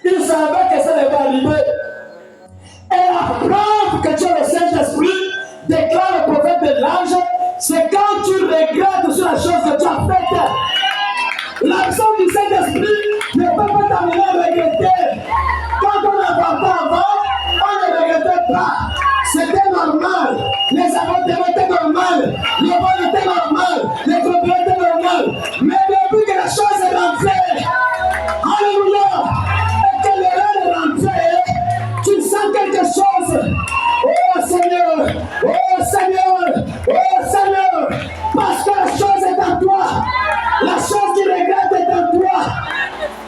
Il savait que ça devait arriver. Et la preuve que tu as le Saint-Esprit, déclare le prophète de l'ange, c'est quand tu regrettes sur la chose que tu as faite. L'absence du Saint-Esprit ne peut pas t'amener à regretter. Quand on a parlé avant, on ne regrettait pas. C'était normal. Les avortements étaient normaux. Le vol était normal. Les problèmes étaient normaux. Mais depuis que la chose est rentrée, alléluia, et que l'erreur est rentrée, tu sens quelque chose. Oh Seigneur, oh Seigneur, oh Seigneur, parce que la chose est en toi. La chose qui regrette est en toi.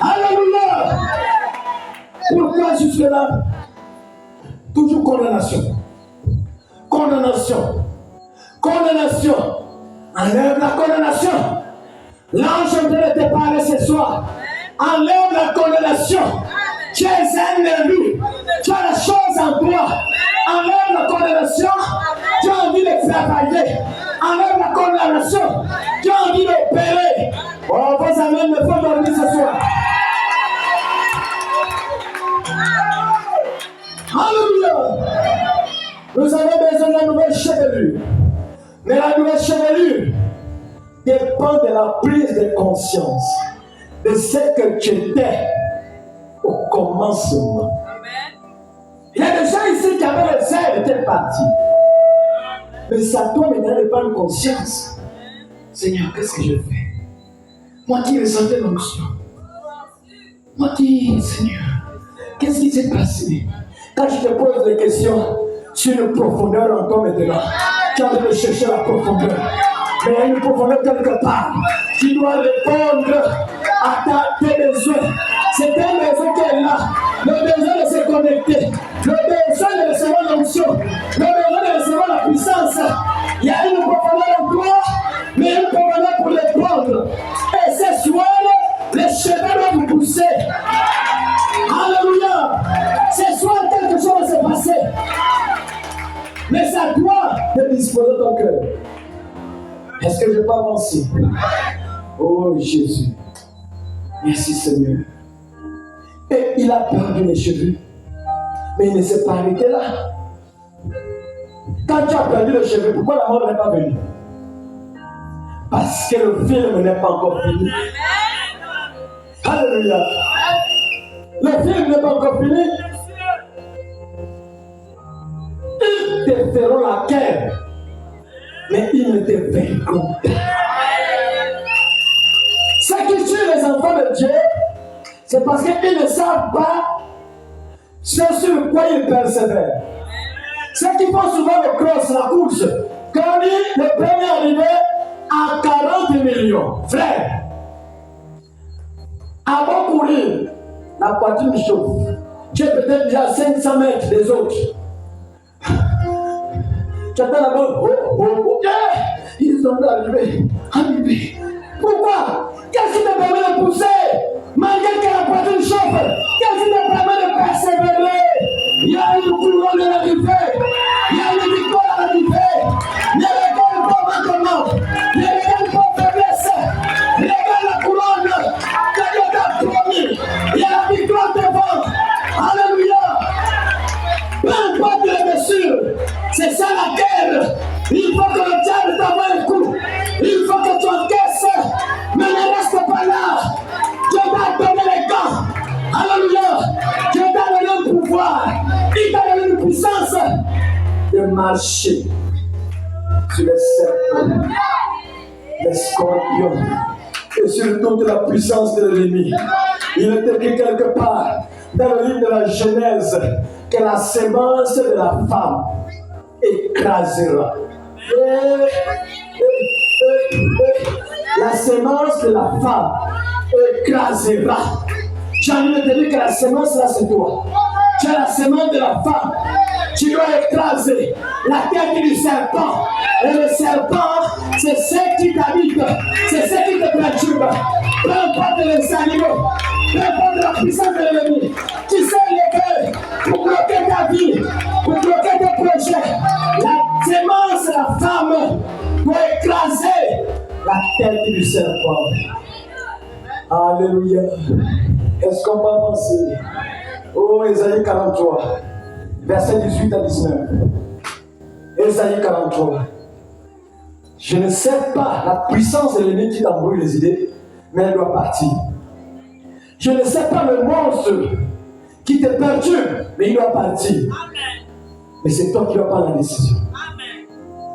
Alléluia. Pourquoi jusque-là? Toujours condamnation. Condamnation. Condamnation. Enlève la condamnation. L'ange de te parler ce soir. Enlève la condamnation. Tu es un élu. Tu as la chose en toi. Enlève la condamnation. Tu as envie de travailler. Enlève la condamnation. Tu as envie d'opérer. Oh, vos amis me font dormir ce soir. Alléluia. Nous avons besoin de la nouvelle chevelure. Mais la nouvelle chevelure dépend de la prise de conscience de ce que tu étais au commencement. Il y a des gens ici qui avaient le zèle de telle partie. Mais ça doit maintenant de prendre conscience. Seigneur, qu'est-ce que je fais? Moi qui ressentais l'onction. Moi qui, Seigneur, qu'est-ce qui s'est passé? Quand je te pose des questions sur une profondeur en toi maintenant, tu as de chercher la profondeur. Mais il y a une profondeur quelque part. Tu dois répondre à tes besoins. C'est un besoin qui est là. Le besoin de se connecter. Le besoin de recevoir l'onction. Le besoin de recevoir la puissance. Il y a une profondeur en toi, mais une profondeur pour les prendre. Et ce soir, les cheveux doivent pousser. Alléluia. Ce soir, quelque chose va se passer. Mais ça doit te disposer ton cœur. Est-ce que je peux avancer? Oh Jésus. Merci Seigneur. Et il a perdu les cheveux. Mais il ne s'est pas arrêté là. Quand tu as perdu les cheveux, pourquoi la mort n'est pas venue? Parce que le film n'est pas encore fini. Alléluia. Le film n'est pas encore fini. Ils te feront la guerre, mais ils ne te vaincront pas. Ce qui tue les enfants de Dieu, c'est parce qu'ils ne savent pas ce sur quoi ils persévèrent. Ceux qui font souvent le cross, la course, quand le premier arrivé à 40 millions, frère, avant de courir, la poitrine chauffe. Tu es peut-être déjà à 500 mètres des autres. Tu attends là-bas. Oh. Ils sont arrivés. Pourquoi? Qu'est-ce qui te permet de pousser? Malgré que la poitrine chauffe, qu'est-ce qui te permet de persévérer? Il y a une couronne à l'arrivée. Il y a une victoire à l'arrivée. Ne regarde pas maintenant. Ne regarde pas faiblesse. Regarde la couronne que Dieu t'a promis. Il y a la victoire devant. Alléluia. Peu importe les blessures, c'est ça la guerre. Il faut que le diable t'envoie un coup. Il faut que tu encaisses. Mais ne reste pas là. Dieu t'a donné les gants. Alléluia. Dieu t'a donné le pouvoir. Il t'a donné une puissance de marcher sur les serpents, les scorpions et sur toute la puissance de l'ennemi. Il est écrit quelque part dans le livre de la Genèse que la sémence de la femme écrasera. La sémence de la femme écrasera. J'ai envie de te dire que la sémence là c'est toi. Tu as la sémence de la femme. Tu dois écraser la tête du serpent. Et le serpent, c'est ce qui t'habite. C'est ce qui te perturbe. Peu importe les animaux. Peu importe la puissance de l'ennemi. Tu sais les cœurs pour bloquer ta vie. Pour bloquer tes projets. La sémence de la femme doit écraser la tête du serpent. Alléluia. Est-ce qu'on peut avancer? Oh, Ésaïe 43, versets 18 à 19. Ésaïe 43. Je ne sais pas la puissance de l'ennemi qui t'embrouille les idées, mais elle doit partir. Je ne sais pas le monstre qui te perturbe, mais il doit partir. Mais c'est toi qui dois prendre la décision.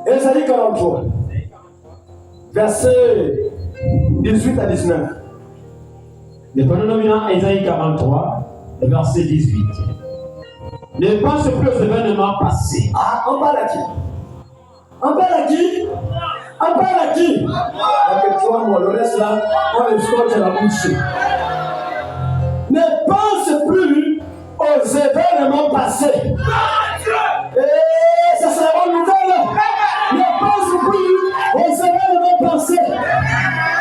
Ésaïe 43, versets 18 à 19. Deutéronome Ésaïe 43, verset 18. Ne pense plus aux événements passés. Ah, on parle à qui? On parle à qui? On parle à qui? Avec toi, moi, le reste là, on le scotche à la bouche. Ne pense plus aux événements passés. Et ça c'est la bonne nouvelle. Ne pense plus aux événements passés.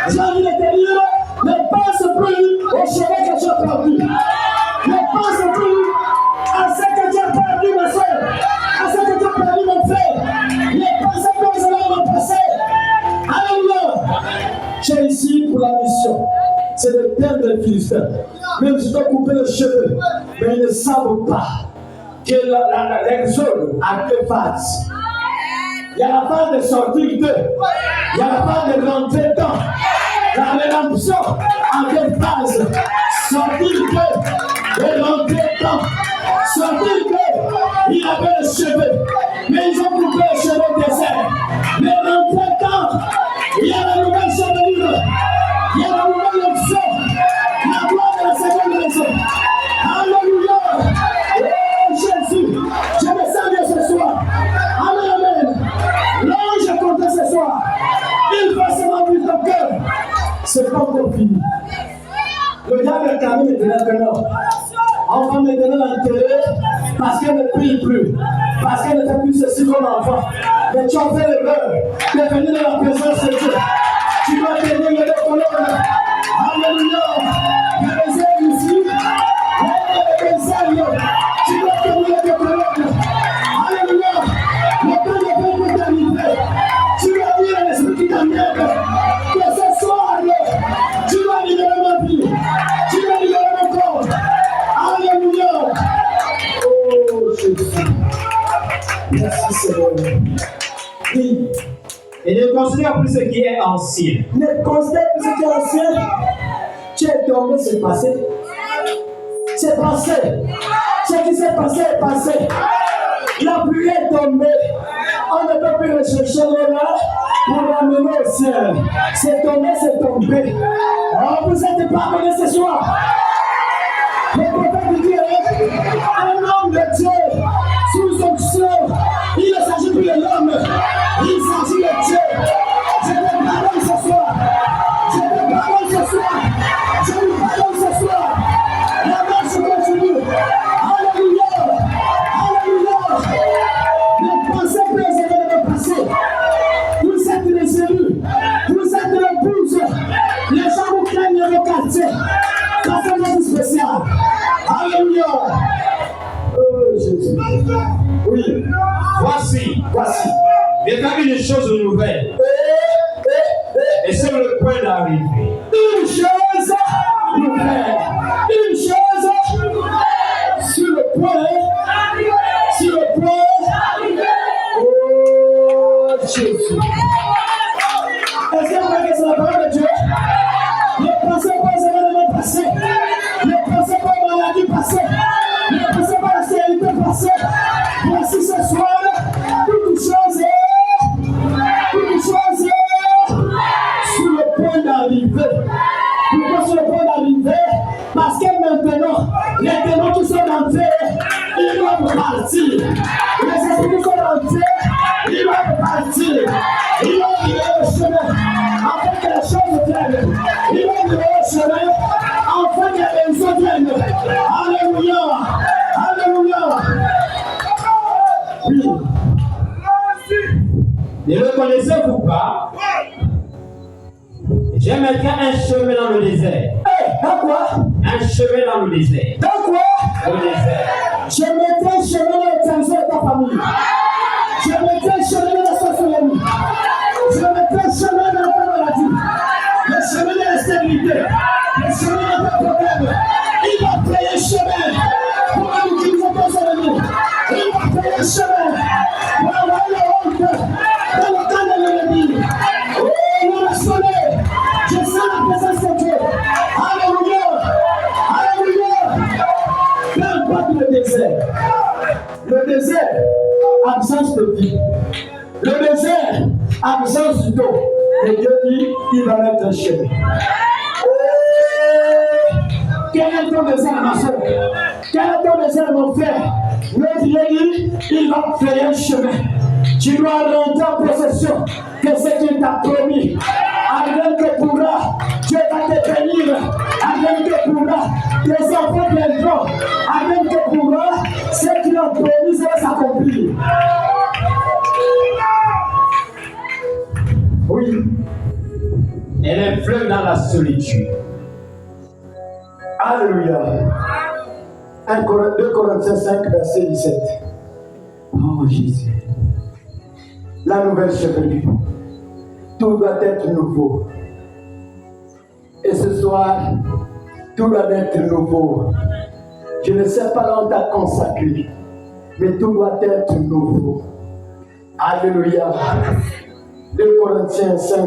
J'ai envie de te dire, ne pense plus aux cheveux que tu as perdus. Ne pense plus à ce que tu as perdu, ma soeur. À ce que tu as perdu, mon frère. Ne pense plus aux événements passés. Alléluia. J'ai ici pour la mission. C'est le thème des Philistins. Même si tu dois couper les cheveux, mais ils ne savent pas que l'exode a deux phases. Il y a la phase de sortir d'eux. Il y a la phase de rentrer dedans. La rédemption a deux phases. Sortir d'eux et rentrer dedans. Sortir d'eux, il avait les cheveux, mais ils ont coupé les cheveux au désert. Mais rentrer dedans, il y a la nouvelle chevelure. Il y a la nouvelle option. La gloire de la seconde raison. Alléluia. Oh Jésus, je me sens bien ce soir. Amen. L'ange est content ce soir. Il va se remplir ton cœur. C'est pas encore fini. Le diable est calme maintenant que non. On va maintenant l'enterrer parce qu'elle ne prie plus. Parce qu'elle ne fait plus ceci comme enfant. Mais tu as fait l'erreur de venir dans la présence de Dieu. Tu dois tenir les colonnes. Alléluia. Il y a des ailes ici. Il y a des ailes. Tu dois tenir les colonnes. Alléluia. Le temps de Dieu est arrivé. Tu dois dire à l'esprit qui t'emmène que ce soir, tu dois libérer ma vie. Tu dois libérer mon corps. Alléluia. Oh Jésus. Merci Seigneur. Oui. Et ne considère plus ce qui est ancien. Ne considère plus ce qui est ancien. Tu es tombé, c'est passé. C'est passé. Ce qui s'est passé est passé. La pluie est tombée. On ne peut plus rechercher l'honneur pour l'amener au ciel. C'est tombé, c'est tombé. Oh, vous êtes pardonné ce soir. Le prophète dit, un homme de Dieu, sous onction, il ne s'agit plus de l'homme, il s'agit de Dieu. Je te pardonne ce soir. Je te pardonne ce soir. Je vous pardonne ce soir. La marche continue. Alléluia. Alléluia. Ne pensez plus aux événements Et quand une chose nouvelle est sur le point d'arriver. Une chose nouvelle. Une chose sur le point. Sur le point. Oh Jésus. Est-ce que vous voyez que c'est la parole de Dieu? Ne pensez pas aux événements passés. Ne pensez pas aux maladies passées. Ne pensez pas à la stérilité passée. Voici ce soir, toute chose est sur le point d'arriver. Pourquoi sur le point d'arriver? Parce que maintenant, les démons qui sont entrés, ils doivent partir. Les esprits qui sont entrés, ils doivent partir. Ils vont arriver au chemin, afin que les choses viennent. Ils vont arriver au chemin, afin que les choses viennent. Alléluia! Alléluia! Oui. Ne le connaissez-vous pas? Je mettrai un chemin dans le désert. Dans quoi? Un chemin dans le désert. Dans quoi? Dans le désert. Je mettrai un chemin dans le trésor de ta famille. Je mettrai un chemin dans la sorcellerie. Je mettrai un chemin dans la maladie. Le chemin de la stérilité. Le chemin de tes problèmes. Il va créer un chemin pour utiliser tes ennemis. Il va créer un chemin pour avoir la honte dans le camp de l'ennemi. Oh, nous le soleil. Je sens la présence de Dieu. Alléluia. Alléluia. Peu importe le désert. Le désert, absence de vie. Le désert, absence d'eau. Et Dieu dit, il va mettre un chemin. Quel est ton désert, ma soeur? Quel est ton désert, mon frère? Le Dieu dit, il va créer un chemin. Tu dois rentrer en possession de ce qu'il t'a promis. Avec que pourra, Dieu va te bénir. Avec que pourra, tes enfants viendront. Avec que pourra, ce qu'il a promis va s'accomplir. Oui. Elle est fleuve dans la solitude. Alléluia. 2 Corinthiens 5, verset 17. Oh Jésus. La nouvelle chevelure. Tout doit être nouveau. Et ce soir, tout doit être nouveau. Je ne sais pas là où on t'a consacré, mais tout doit être nouveau. Alléluia. 2 Corinthiens 5.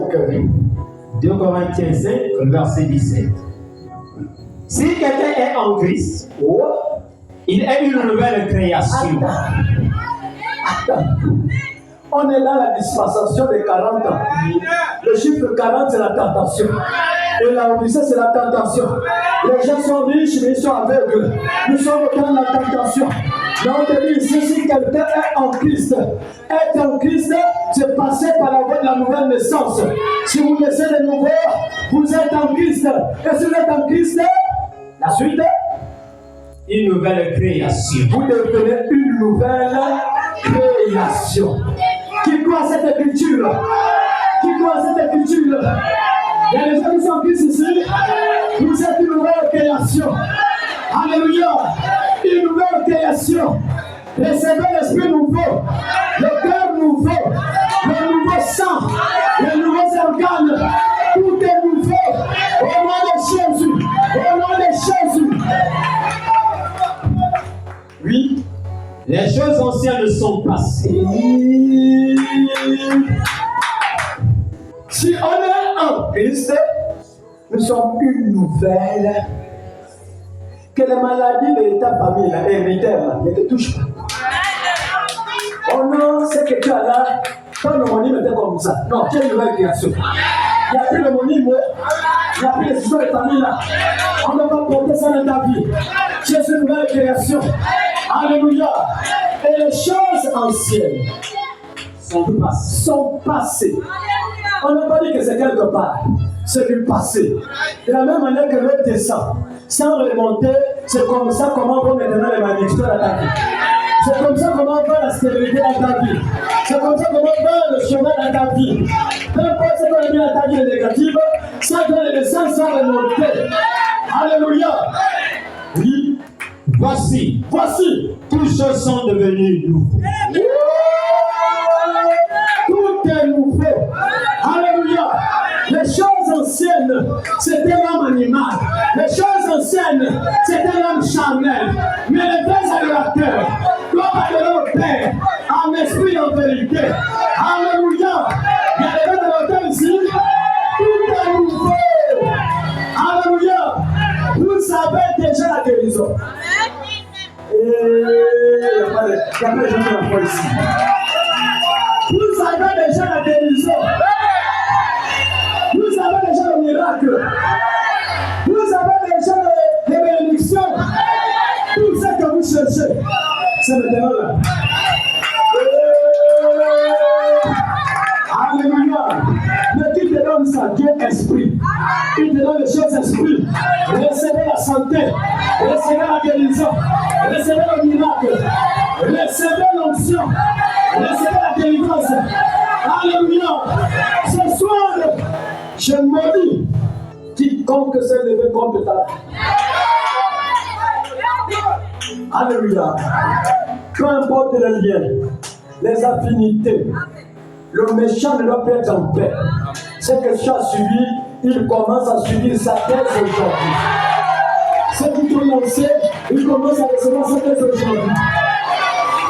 2 Corinthiens 5, verset 17. Si quelqu'un est en Christ, il est une nouvelle création. Attends. On est dans la dispensation de 40 ans. Le chiffre 40, c'est la tentation. Et la Odyssée, c'est la tentation. Les gens sont riches, mais ils sont aveugles. Nous sommes dans la tentation. Donc, on te dit ici, si quelqu'un est en Christ, être en Christ, c'est passer par la voie de la nouvelle naissance. Si vous naissez de nouveau, vous êtes en Christ. Et si vous êtes en Christ, la suite, une nouvelle création. vous devenez une nouvelle création. Qui croit à cette écriture? Qui croit à cette écriture? Il y a des gens qui sont en Christ ici. Vous êtes une nouvelle création. Alléluia. Une nouvelle création. Recevez l'esprit nouveau, le cœur nouveau, le nouveau sang, les nouveaux organes. Tout est nouveau. Au nom de Jésus. Au nom de Jésus. Oui. Les choses anciennes sont passées. Si on est en Christ, nous sommes une nouvelle. Que les maladies de ta famille, héréditaire, ne te touchent pas. Oh non, c'est que tu as là, ton homonyme était comme ça. Non, tu es une nouvelle création. Il n'y a plus l'homonyme, il n'y a plus les histoires de famille là. On ne va pas porter ça dans ta vie. Tu es une nouvelle création. Alléluia. Et les choses anciennes sont passées. On n'a pas dit que c'est quelque part. C'est du passé. De la même manière que l'eau descend, sans remonter, c'est comme ça comment on va maintenant les malédictions dans ta vie. C'est comme ça comment on va la stérilité dans ta vie. C'est comme ça comment on va le chemin dans ta vie. Peu importe ce qu'on a mis dans ta vie négative, ça doit le descendre sans remonter. Alléluia. Oui. Voici, Voici. toutes choses sont devenues nouvelles. Toutes anciennes, c'était l'homme animal. Les choses anciennes, c'était l'homme charnel. Mais les vrais adorateurs, doivent adorer au Père, en esprit et en vérité. Alléluia. Il y a des vrais adorateurs ici. Tout est nouveau. Alléluia. Vous savez déjà la guérison. Et il n'y a pas de gens qui l'ont ici. Vous savez déjà la guérison. Vous avez déjà le miracle. Vous avez déjà les bénédictions. Tout ce que vous cherchez, c'est maintenant là. Alléluia. Mais qui te donne ça? Dieu esprit. Il te donne les choses esprit. Recevez la santé. Recevez la guérison. Recevez le miracle. Recevez l'onction. Recevez la délivrance. Alléluia. Ce soir, je maudis quiconque s'est levé contre ta vie. Alléluia. Peu importe les liens, les affinités, le méchant ne doit plus être en paix. Ce que tu as subi, il commence à subir sa thèse aujourd'hui. Ceux qui t'ont lancé, il commence à recevoir sa thèse aujourd'hui.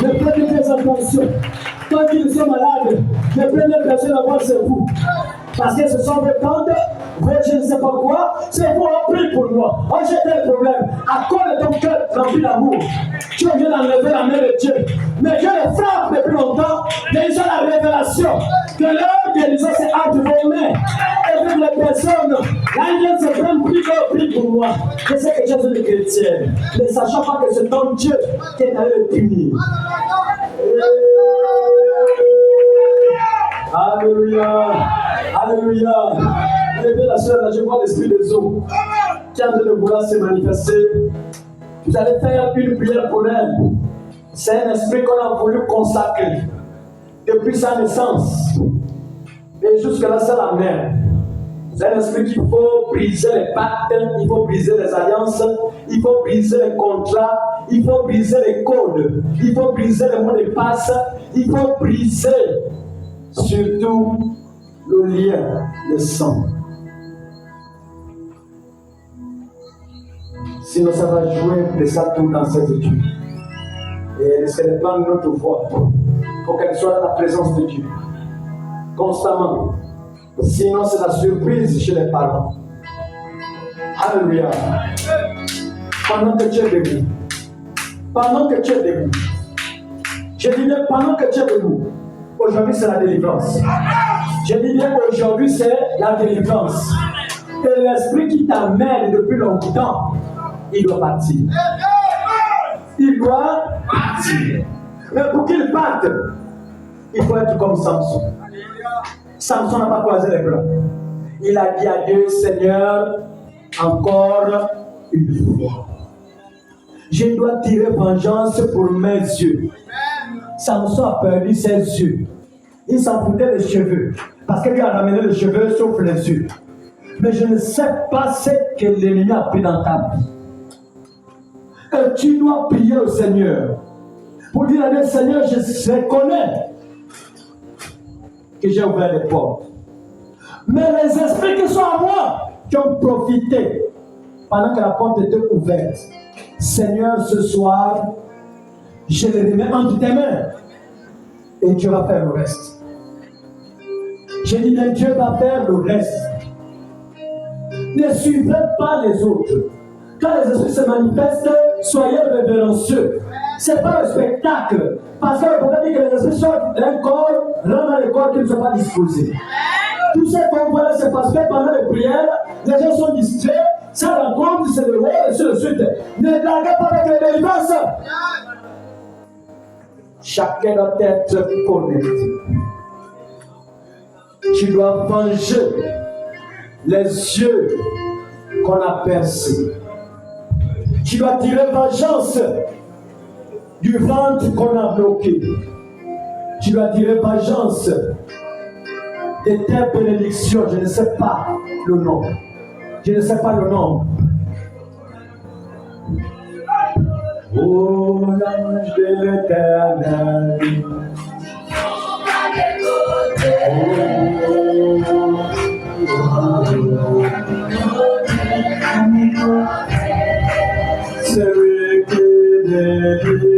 Ne prenez pas attention. Quand ils sont malades, ne prenez personne à voir, c'est vous. Parce que ce sont vos tantes, je ne sais pas quoi, c'est vous en prie pour moi. Oh, j'ai tel problème. À cause de ton cœur rempli d'amour, tu viens d'enlever la main de Dieu. Mais Dieu le frappe depuis longtemps. Déjà la révélation que l'heure guérison c'est entre vos mains. Et même les personnes, l'angel se prend prie pour moi. Je sais que Jésus est chrétien, ne sachant pas que c'est ton Dieu qui est allé le punir. Alléluia. Alléluia. Levez la soeur, là, je vois l'esprit des eaux qui est en train de vouloir se manifester. Vous allez faire une prière pour elle. C'est un esprit qu'on a voulu consacrer depuis sa naissance. Et jusque-là, c'est la mère. C'est un esprit qu'il faut briser les pactes, il faut briser les alliances, il faut briser les contrats, il faut briser les codes, il faut briser les mots de passe, il faut briser surtout le lien de sang. Sinon, ça va jouer de ça tout dans cette étude. Et elle essaie de prendre notre voix pour qu'elle soit dans la présence de Dieu constamment. Sinon, c'est la surprise chez les parents. Alléluia. Pendant que tu es debout, pendant que tu es debout, je dis bien pendant que tu es debout, aujourd'hui c'est la délivrance. Je dis bien aujourd'hui c'est la délivrance. Et l'esprit qui t'amène depuis longtemps, il doit partir. Il doit partir. Mais pour qu'il parte, il faut être comme Samson. Samson n'a pas croisé les blancs. Il a dit à Dieu, Seigneur, encore une fois. Je dois tirer vengeance pour mes yeux. Samson a perdu ses yeux. Il s'en foutait des cheveux. Parce qu'il lui a ramené les cheveux sauf les yeux. Mais je ne sais pas ce que l'ennemi a pris dans ta vie. Et tu dois prier au Seigneur. Pour dire à Dieu, Seigneur, je reconnais que j'ai ouvert les portes. Mais les esprits qui sont à moi, qui ont profité pendant que la porte était ouverte. Seigneur, ce soir, je les remets entre tes mains. Et Dieu va faire le reste. J'ai dit, mais Dieu va faire le reste. Ne suivez pas les autres. Quand les esprits se manifestent, soyez révérencieux. Ce n'est pas un spectacle. Parce que le prophète dit que les esprits sortent d'un corps, rentrent dans le corps qui ne sont pas disposés. Tout ce qu'on voit là, c'est parce que pendant les prières, les gens sont distraits, ça rencontre, c'est le roi, et ainsi de suite. Ne blaguez pas avec les délivrances. Chacun doit être connecté. Tu dois venger les yeux qu'on a percés. Tu dois tirer vengeance du ventre qu'on a bloqué. Tu dois tirer vengeance de tes bénédictions. Je ne sais pas le nom. Je ne sais pas le nom. Oh, l'ange de l'Éternel. Oh, oh, oh, oh. guéri.